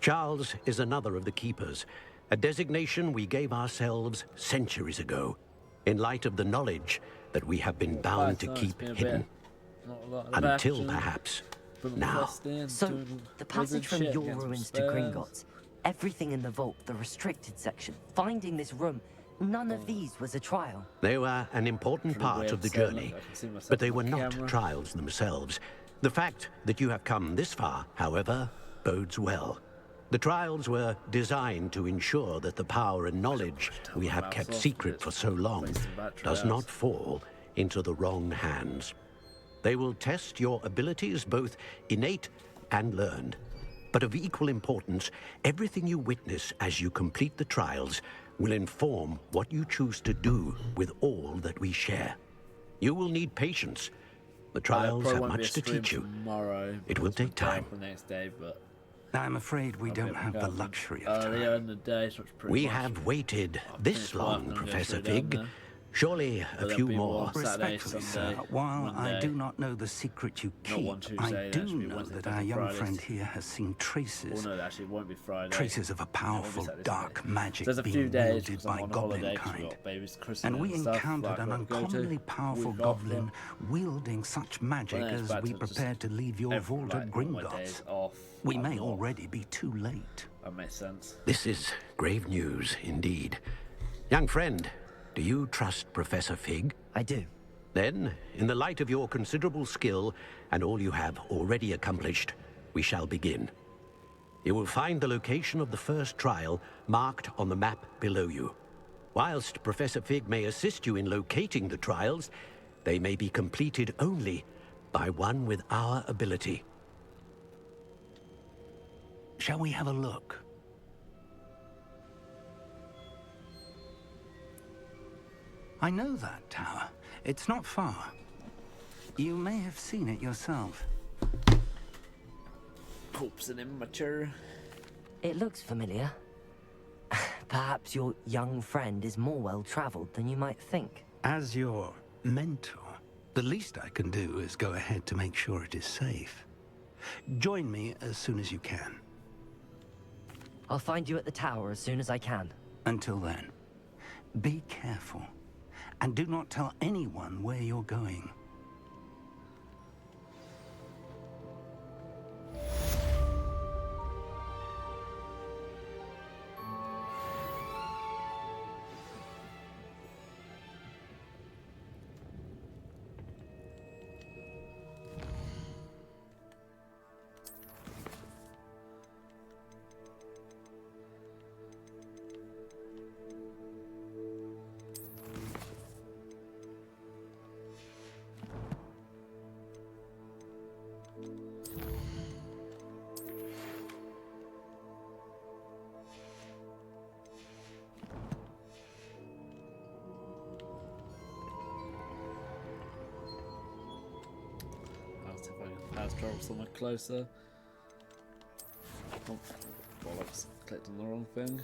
Charles is another of the Keepers, a designation we gave ourselves centuries ago, in light of the knowledge that we have been bound to keep hidden. Until perhaps now. So, the passage from your ruins to Gringotts, everything in the vault, the restricted section, finding this room, none of these was a trial. They were an important part of the journey, but they were not trials themselves. The fact that you have come this far, however, bodes well. The trials were designed to ensure that the power and knowledge we have kept secret for so long does not fall into the wrong hands. They will test your abilities, both innate and learned. But of equal importance, everything you witness as you complete the trials will inform what you choose to do with all that we share. You will need patience. The trials have much to teach you. It will take time. I'm afraid we don't have the luxury of time. We have waited this long, Professor Fig. Surely a few more. Respectfully, sir, while I do not know the secret you keep, I do know that our young friend here has seen traces. Traces of a powerful, dark magic being wielded by goblin kind. And we encountered an uncommonly powerful goblin wielding such magic as we prepared to leave your vault at Gringotts. We may already be too late. That makes sense. This is grave news indeed. Young friend, do you trust Professor Fig? I do. Then, in the light of your considerable skill and all you have already accomplished, we shall begin. You will find the location of the first trial marked on the map below you. Whilst Professor Fig may assist you in locating the trials, they may be completed only by one with our ability. Shall we have a look? I know that tower. It's not far. You may have seen it yourself. Corpse and immature. It looks familiar. Perhaps your young friend is more well-traveled than you might think. As your mentor, the least I can do is go ahead to make sure it is safe. Join me as soon as you can. I'll find you at the tower as soon as I can. Until then, be careful. And do not tell anyone where you're going. Fast travel somewhere closer. Oh, bollocks. Clicked on the wrong thing.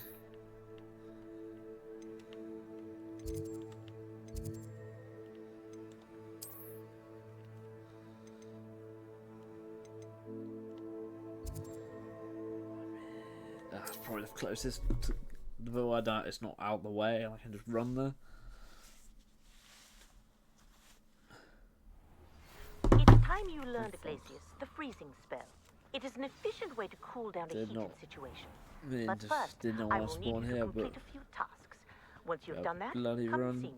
That's probably the closest to the villa. It's not out the way. I can just run there. Time you learned, Glacius, the freezing spell. It is an efficient way to cool down a heated situation. But first, I will need you to complete a few tasks. Once you've done that, come and see me.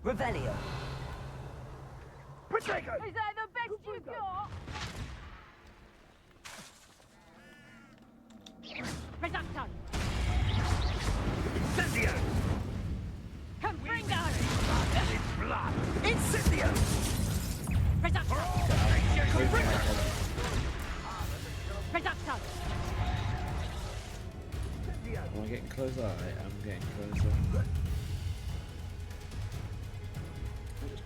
Revelio. Protego! Is that the best you've got? Reducto! Incendio! Confringo! In blood! Incendio! Reducto! Reducto! Am I getting closer? I am getting closer.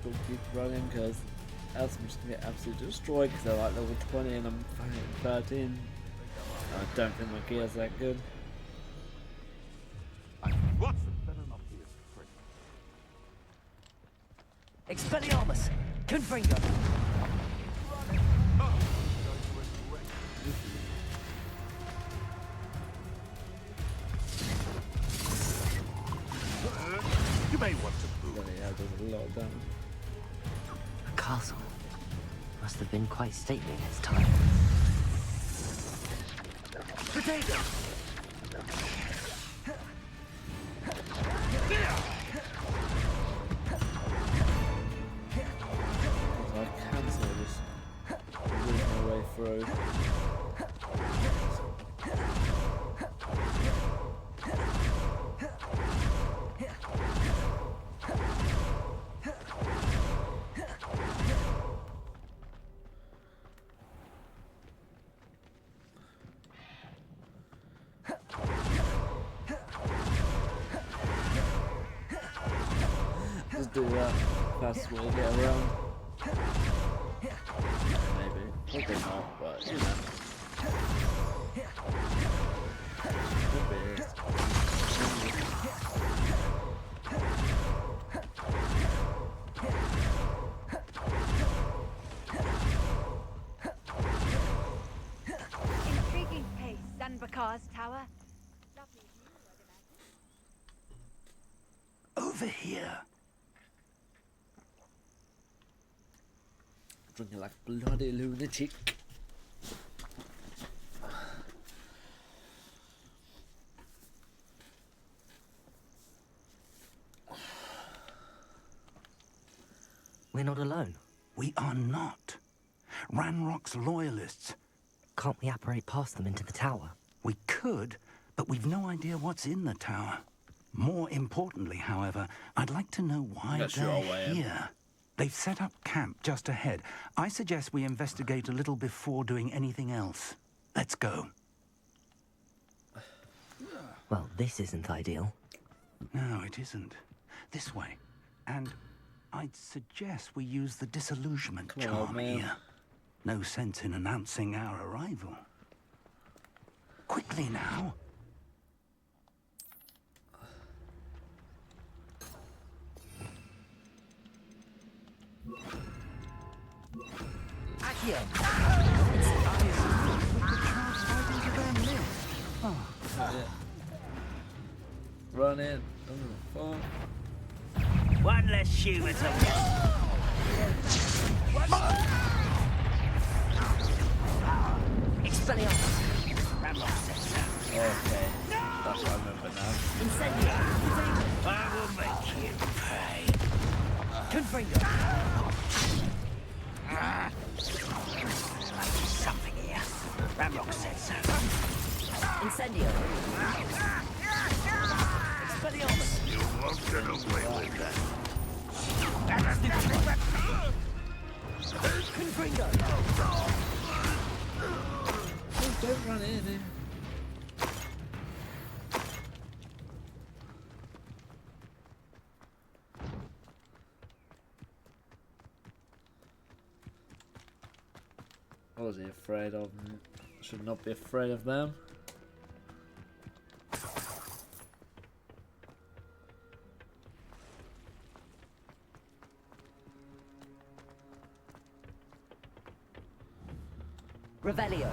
We'll keep running because else I'm just gonna get absolutely destroyed because they're like level 20 and I'm 13. I don't think my gear's that good. What? Expelliarmus! Confringo! You may want to move. Yeah, it does a lot of damage. A castle. Must have been quite stately in its time. Potato! If I cancel this, move my way through. Just do that. Fastest way to get around. Maybe. Probably not, but you know. Could be. Intriguing pace, Sanbakar's tower. Over here. Drinking like a bloody lunatic. We're not alone. We are not. Ranrock's loyalists. Can't we apparate past them into the tower? We could, but we've no idea what's in the tower. More importantly, however, I'd like to know why they're here. They've set up camp just ahead. I suggest we investigate a little before doing anything else. Let's go. Well, this isn't ideal. No, it isn't. This way. And I'd suggest we use the disillusionment charm here. No sense in announcing our arrival. Quickly now. Accio! Run in. Oh. One less shoe at all. Expelliarmus! Okay. That's what I remember now. Incendio! I will make you pay. Confringo! Something here. Ranrock said so. Incendio! Expelliarmus! You won't get away with that. Confringo! Don't run in. What was he afraid of? Should not be afraid of them. Revelio!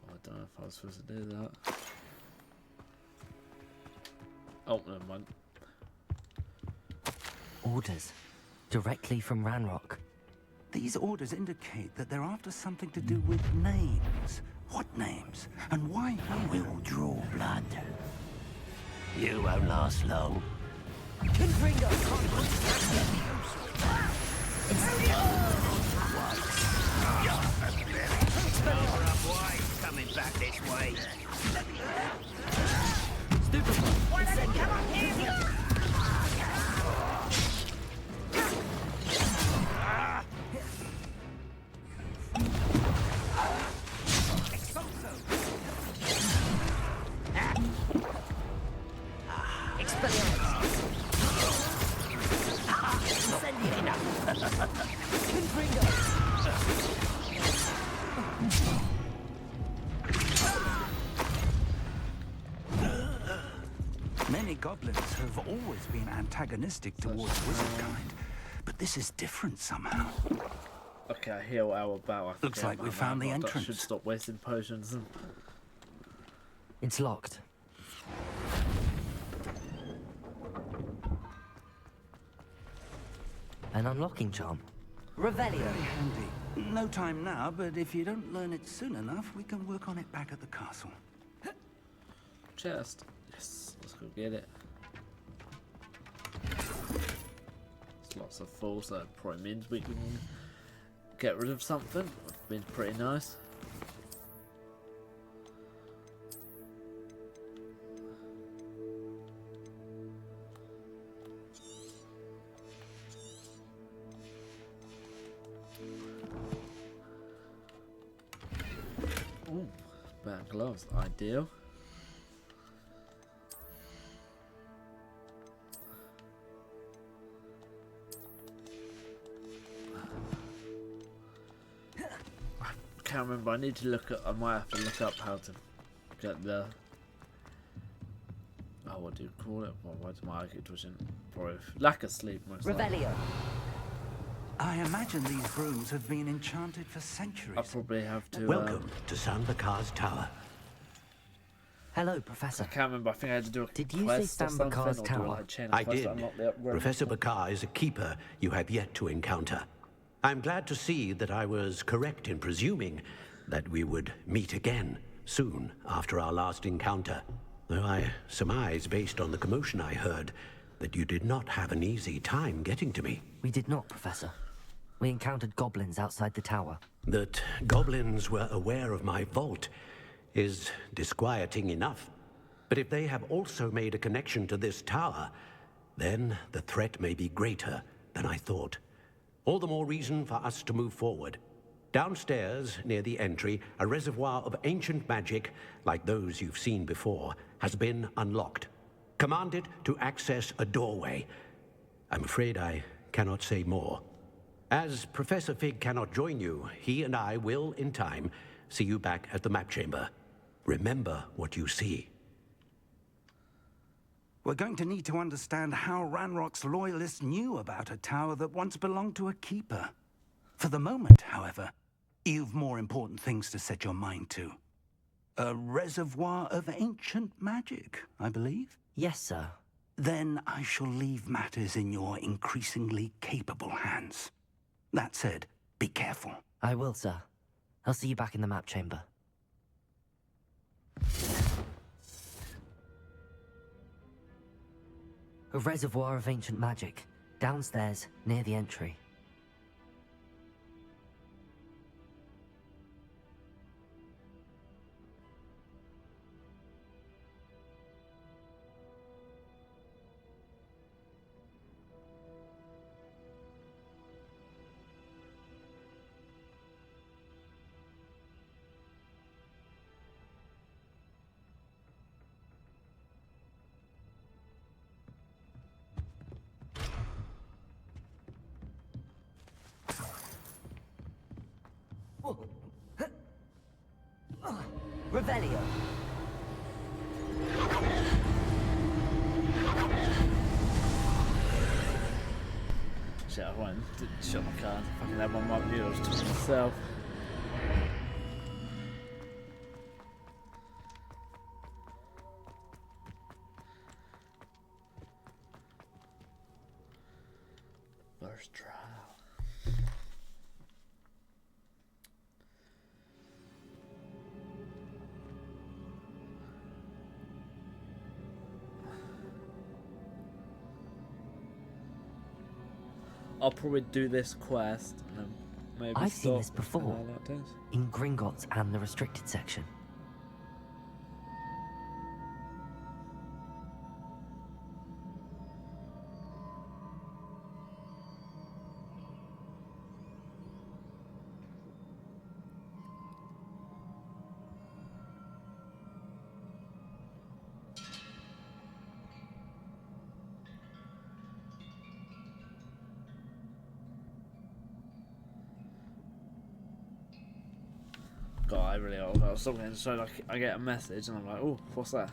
I don't know if I was supposed to do that. Oh, never mind. Orders. Directly from Ranrock. These orders indicate that they're after something to do with names. What names? And why here? We'll draw blood. You won't last long. Confringo! Coming back this way. Many goblins have always been antagonistic towards wizardkind, but this is different somehow. Okay, I hear what our about. Looks like we found the entrance. I should stop wasting potions. It's locked. An unlocking charm. Revelio! Very handy. No time now, but if you don't learn it soon enough, we can work on it back at the castle. Chest. Yes, let's go get it. Slots are full, so that probably means we can get rid of something. It's been pretty nice. Ooh, better gloves, ideal. I can't remember. I need to look at. I might have to look up how to get the Oh, what do you call it? Well, why does my eye keep twitching? Probably lack of sleep, most Revelio. I imagine these rooms have been enchanted for centuries. I probably have to. Welcome to San Bakar's tower. Hello, Professor. I can't remember. I think I had to do a Did you quest say or something, Bakar's or do tower? like chain of I quests did. to unlock the upgrade. Professor Bakar is a keeper you have yet to encounter. I'm glad to see that I was correct in presuming that we would meet again soon after our last encounter. Though I surmise, based on the commotion I heard, that you did not have an easy time getting to me. We did not, Professor. We encountered goblins outside the tower. That goblins were aware of my vault is disquieting enough. But if they have also made a connection to this tower, then the threat may be greater than I thought. All the more reason for us to move forward. Downstairs, near the entry, a reservoir of ancient magic, like those you've seen before, has been unlocked. Commanded to access a doorway. I'm afraid I cannot say more. As Professor Fig cannot join you, he and I will, in time, see you back at the map chamber. Remember what you see. We're going to need to understand how Ranrock's loyalists knew about a tower that once belonged to a keeper. For the moment, however, you've more important things to set your mind to. A reservoir of ancient magic, I believe? Yes, sir. Then I shall leave matters in your increasingly capable hands. That said, be careful. I will, sir. I'll see you back in the map chamber. A reservoir of ancient magic, downstairs, near the entry. Revelio. Shit, I went to shut my car. Fucking had my mic muted. I was talking to myself. First trial. I'll probably do this quest and then maybe I've stop seen this before, in Gringotts and the restricted section. God, I really hope I was something. So like, I get a message and I'm like, oh, what's that?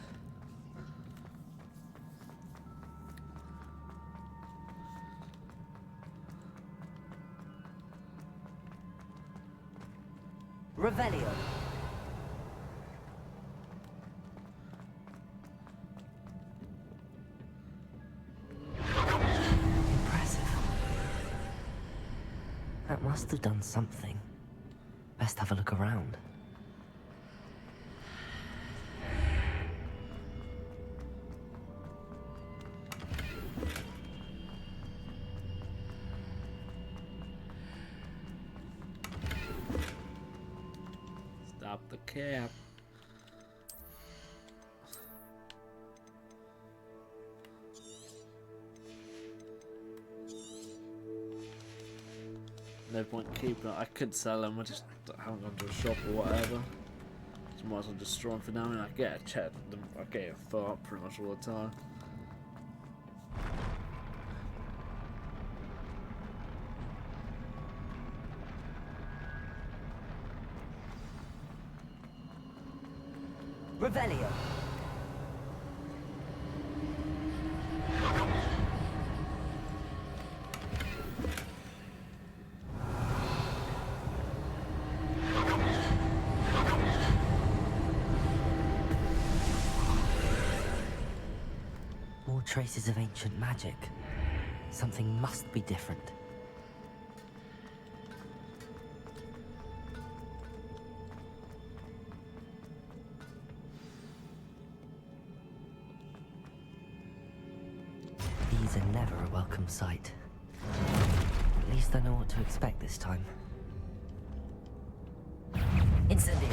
Revelio. Impressive. That must have done something. Best have a look around. Stop the cab. No point keeping it. I could sell them. I just haven't gone to a shop or whatever. So might as well just store them for now. I mean, I get a check them. I get a fill up pretty much all the time. Revelio. Traces of ancient magic. Something must be different. These are never a welcome sight. At least I know what to expect this time. Incendio!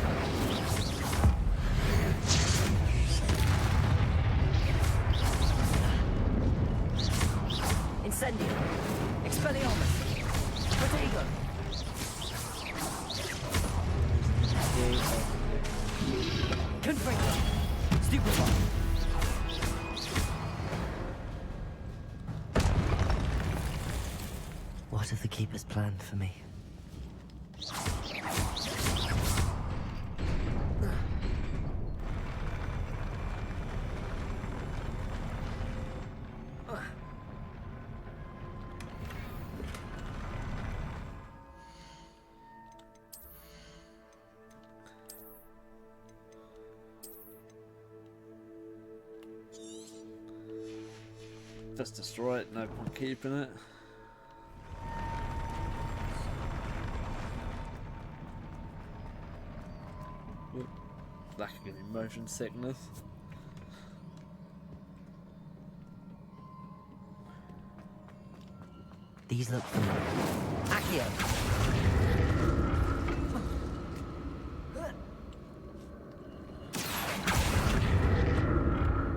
Incendio! Expelliarmus! Protego! Confringo! Stupefy! What have the Keepers planned for me? Just destroy it, no point keeping it. Ooh, that could give me motion sickness. These look familiar. Accio!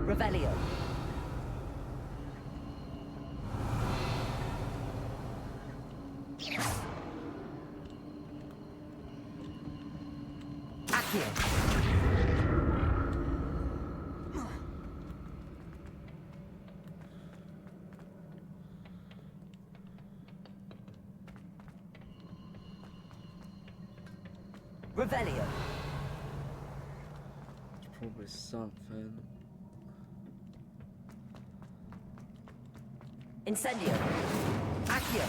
Revelio! Revelio. It's probably something. Incendio. Accio.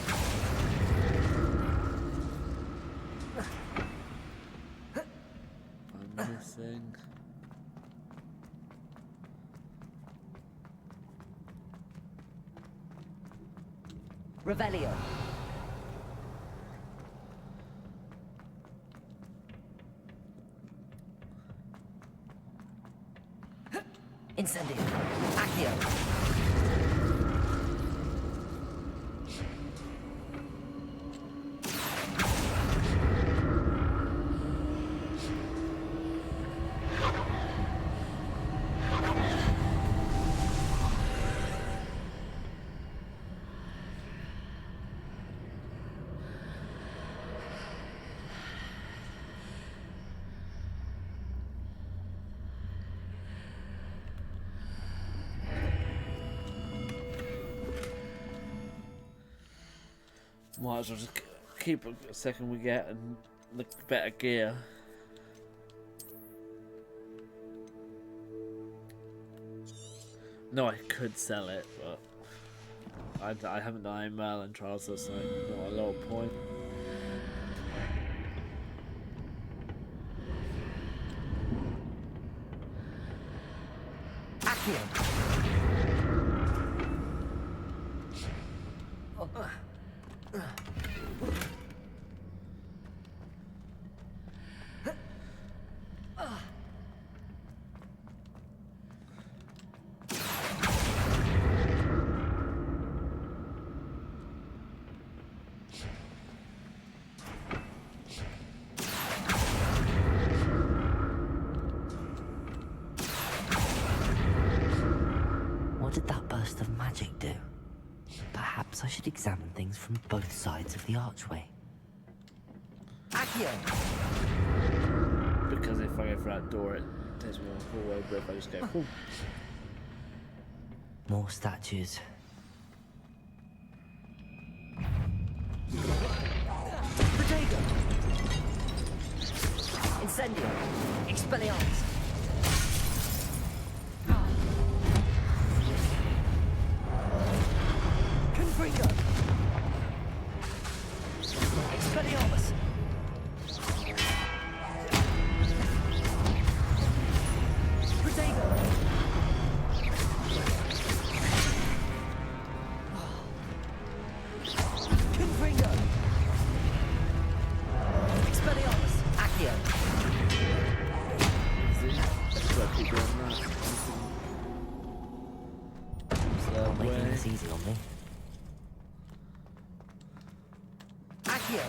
I'm missing. Revelio. Incendio. Accio. Might as well just keep a second we get and look better gear. No, I could sell it, but I haven't done Merlin trials, so not a lot of point. Accio. What did that burst of magic do? Perhaps I should examine things from both sides of the archway. Accio! Because if I go for that door, it takes me on the hallway, but if I just go, whoo. More statues. Protego! Incendio! Expelliarmus! Confringo! Expelliarmus! Protego! That's easy on me. Accio!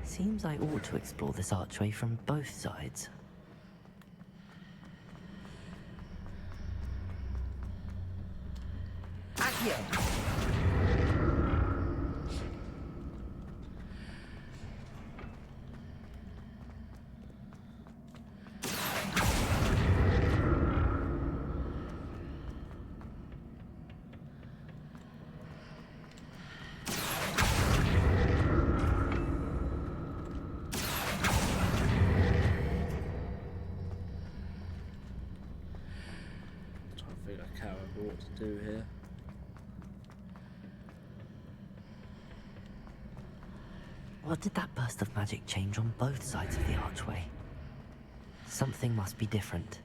Seems I ought to explore this archway from both sides. Accio! What to do here. What did that burst of magic change on both sides of the archway? Something must be different.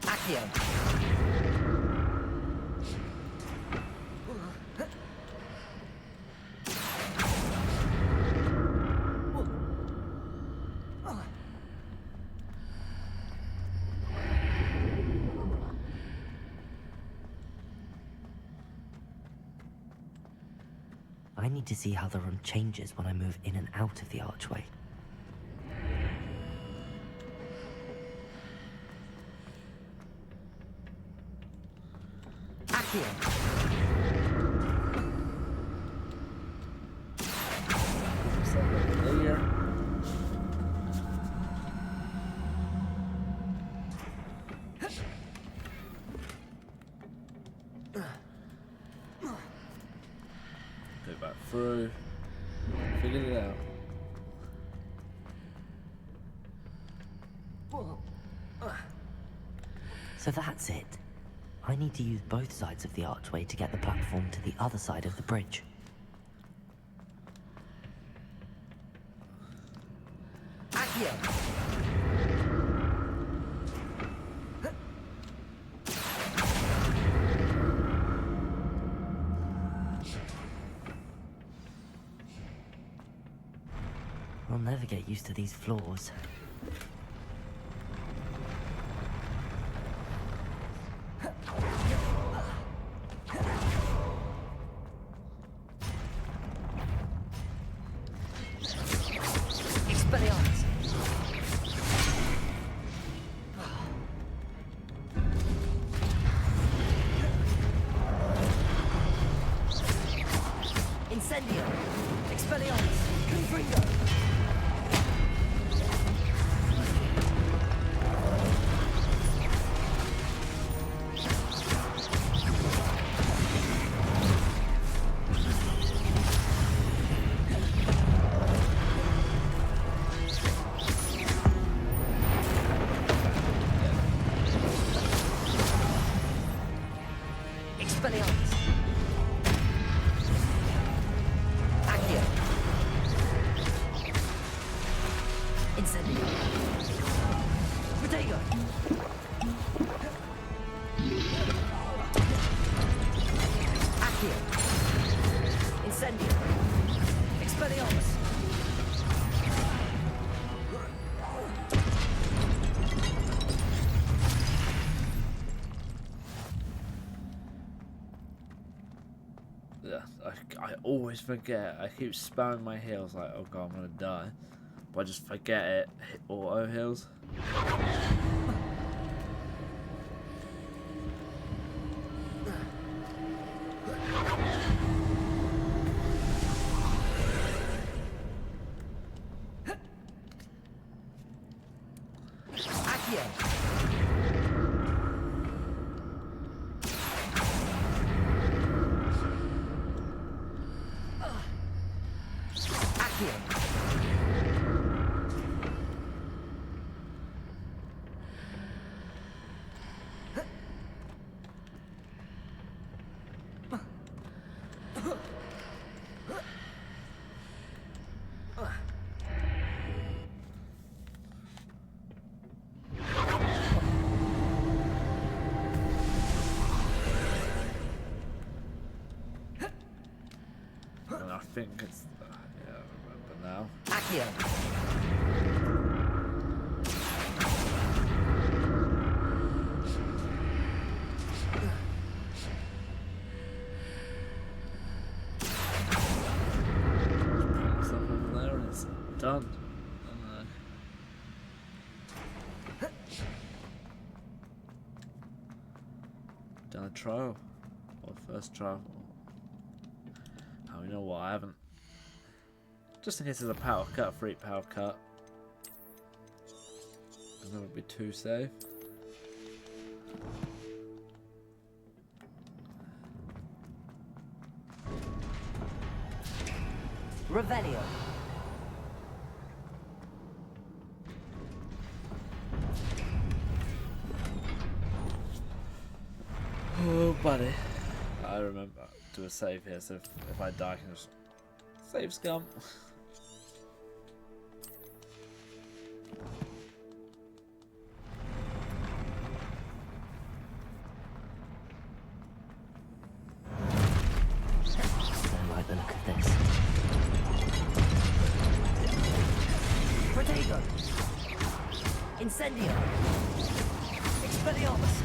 Accio! I need to see how the room changes when I move in and out of the archway. Accio! Through. Figured it out. So that's it. I need to use both sides of the archway to get the platform to the other side of the bridge. Accio! I'll never get used to these floors. Expelliarmus! Incendio! Expelliarmus! Confringo! Expelliarmus! Accio! Incendio! Protego! Accio! Incendio! Expelliarmus! Yeah, I always forget. I keep spamming my heels like, oh god, I'm gonna die. But I just forget it auto heals. I think it's yeah, I remember now. Put myself over there and it's done. Done a trial, or first trial. Oh, you know what? I haven't. Just in case there's a power cut, free power cut. And that would be too safe. Revelio. Oh, buddy. I remember. Do a save here, so if I die, I can just save scum. Don't like the look of this. Protego. Incendio. Expelliarmus.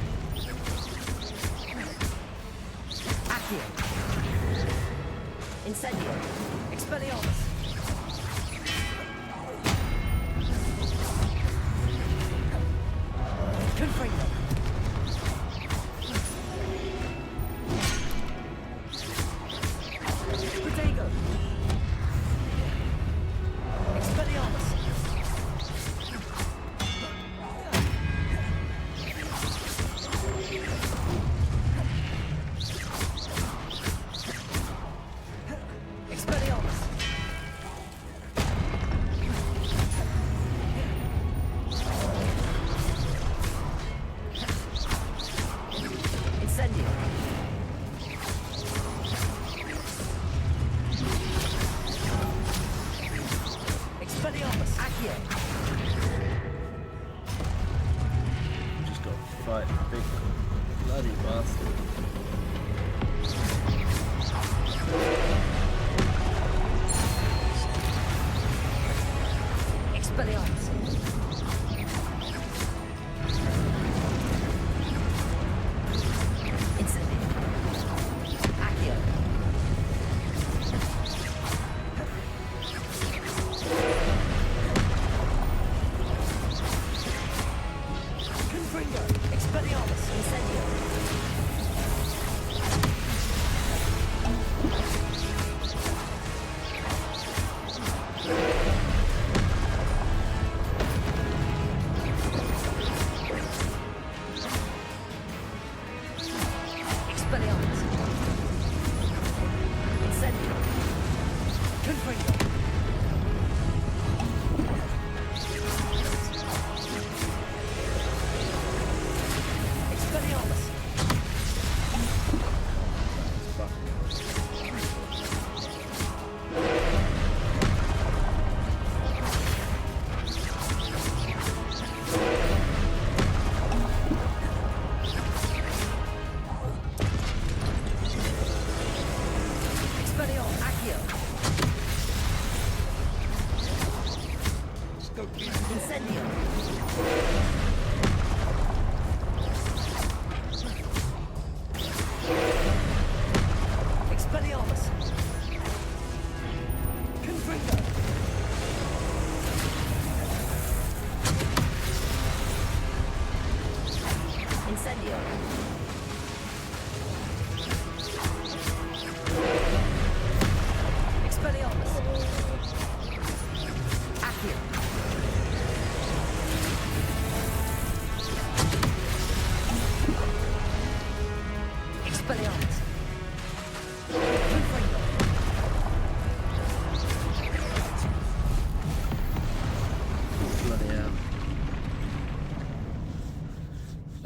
Accio. Incendio. Expelliarmus. Confringo. Protego. Expelliarmus.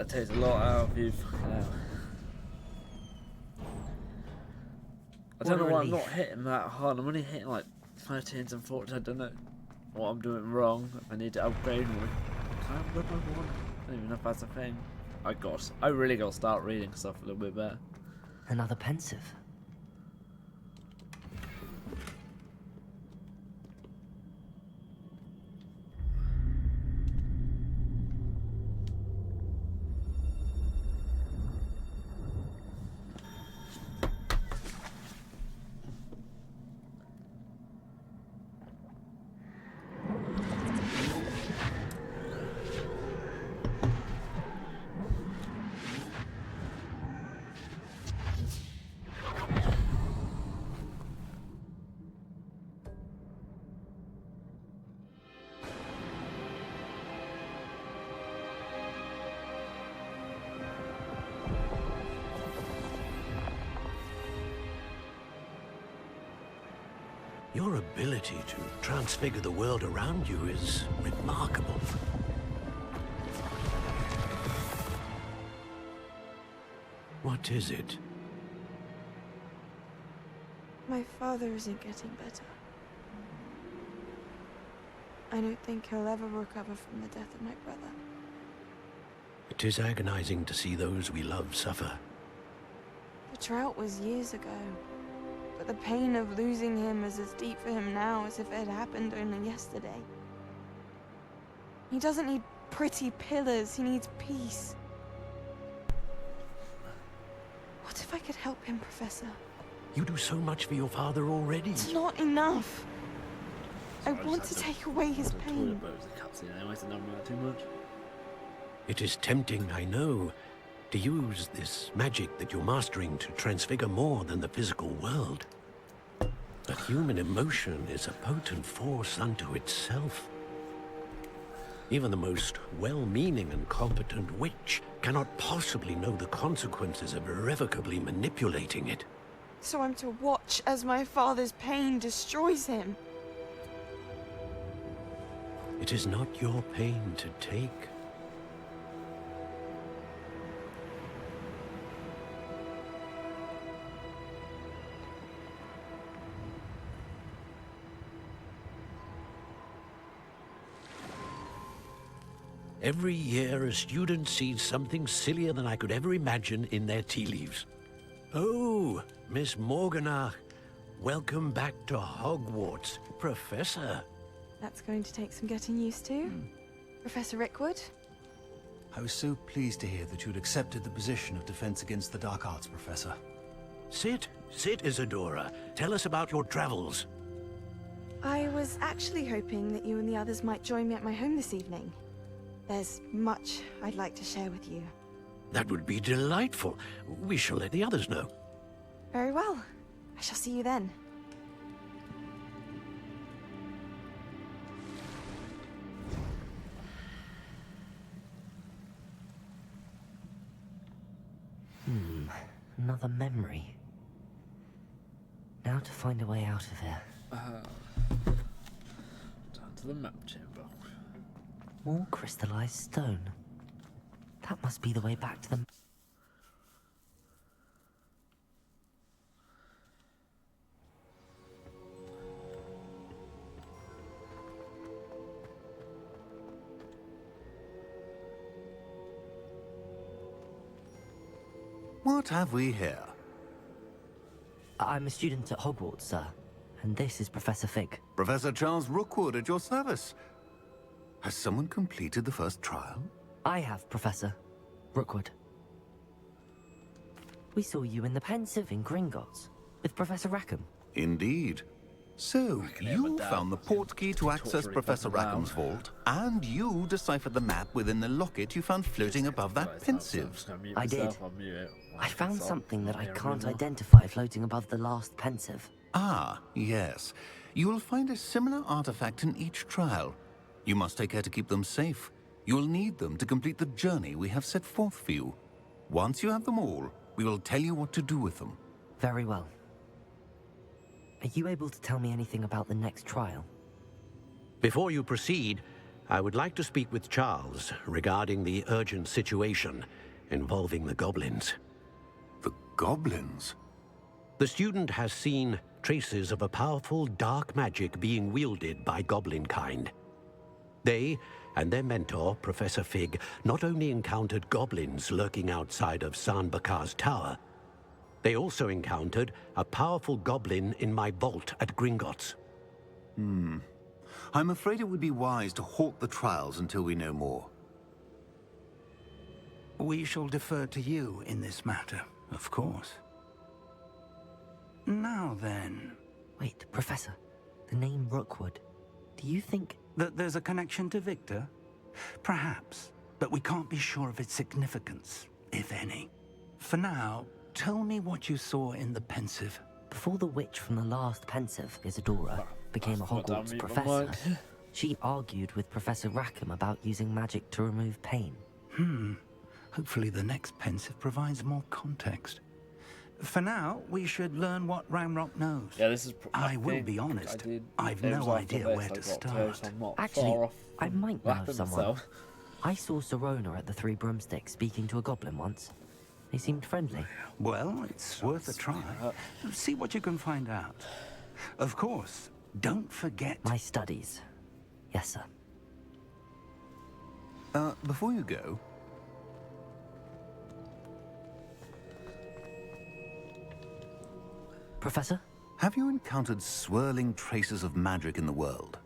That takes a lot out of you. I don't know why I'm not hitting that hard. I'm only hitting like 13s and 14s. I don't know what I'm doing wrong. If I need to upgrade more. Can I upgrade my one? I don't even know if that's a thing. I really got to start reading stuff a little bit better. Another pensive. Your ability to transfigure the world around you is remarkable. What is it? My father isn't getting better. I don't think he'll ever recover from the death of my brother. It is agonizing to see those we love suffer. The drought was years ago. But the pain of losing him is as deep for him now as if it had happened only yesterday. He doesn't need pretty pillars, he needs peace. What if I could help him, Professor? You do so much for your father already. It's not enough. I want to take away his pain. It is tempting, I know, to use this magic that you're mastering to transfigure more than the physical world. But human emotion is a potent force unto itself. Even the most well-meaning and competent witch cannot possibly know the consequences of irrevocably manipulating it. So I'm to watch as my father's pain destroys him? It is not your pain to take. Every year, a student sees something sillier than I could ever imagine in their tea leaves. Oh, Miss Morganach, welcome back to Hogwarts, Professor. That's going to take some getting used to. Professor Rickwood? I was so pleased to hear that you'd accepted the position of Defense Against the Dark Arts, Professor. Sit, Isadora. Tell us about your travels. I was actually hoping that you and the others might join me at my home this evening. There's much I'd like to share with you. That would be delightful. We shall let the others know. Very well. I shall see you then. Another memory. Now to find a way out of here. Down to the map chamber. More crystallized stone. That must be the way back to the... What have we here? I'm a student at Hogwarts, sir. And this is Professor Fig. Professor Charles Rookwood at your service. Has someone completed the first trial? I have, Professor Rookwood. We saw you in the Pensive in Gringotts with Professor Rackham. Indeed. So, you found the portkey to access Professor Rackham's vault, and you deciphered the map within the locket you found floating above that Pensive. I did. I found something that I can't identify floating above the last Pensive. Ah, yes. You will find a similar artifact in each trial. You must take care to keep them safe. You will need them to complete the journey we have set forth for you. Once you have them all, we will tell you what to do with them. Very well. Are you able to tell me anything about the next trial? Before you proceed, I would like to speak with Charles regarding the urgent situation involving the goblins. The goblins? The student has seen traces of a powerful dark magic being wielded by goblin kind. They and their mentor, Professor Fig, not only encountered goblins lurking outside of San Bakar's tower, they also encountered a powerful goblin in my vault at Gringotts. I'm afraid it would be wise to halt the trials until we know more. We shall defer to you in this matter, of course. Now then... Wait, Professor. The name Rookwood. Do you think... that there's a connection to Victor? Perhaps, but we can't be sure of its significance, if any. For now, tell me what you saw in the Pensive. Before the witch from the last Pensive, Isadora, became a Hogwarts professor, she argued with Professor Rackham about using magic to remove pain. Hopefully the next Pensive provides more context. For now, we should learn what Ranrock knows. Yeah, this is. I will be honest. I've no idea where to start. Actually, I might know someone. I saw Serona at the Three Broomsticks speaking to a goblin once. They seemed friendly. Well, it's worth a try. See what you can find out. Of course, don't forget... my studies. Yes, sir. Before you go... Professor? Have you encountered swirling traces of magic in the world?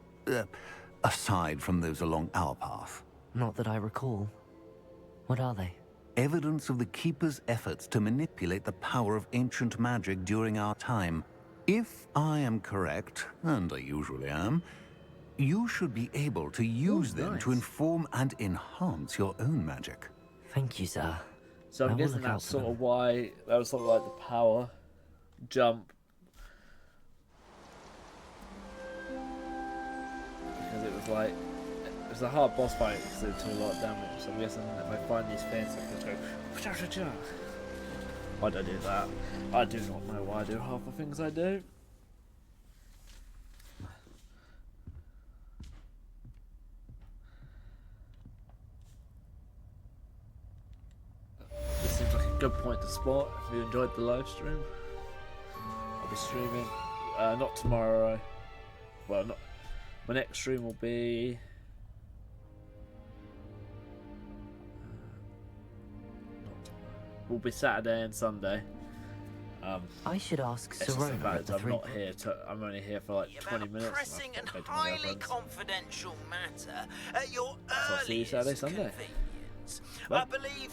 Aside from those along our path? Not that I recall. What are they? Evidence of the Keeper's efforts to manipulate the power of ancient magic during our time. If I am correct, and I usually am, you should be able to use them to inform and enhance your own magic. Thank you, sir. So I'm guessing that's sort of why that was sort of like the power jump. Because it was like, it was a hard boss fight because it took a lot of damage. So I'm guessing if I find these things, I can just go. Why do I do that? I do not know why I do half the things I do. This seems like a good point to spot if you enjoyed the live stream. I'll be streaming, not tomorrow. Well, not. My next stream will be. Will be Saturday and Sunday. I should ask It's just the Serona fact at the I'm Three... not here. I'm only here for like 20 minutes. Pressing and highly confidential matter at your So I'll see you Saturday, Sunday. I believe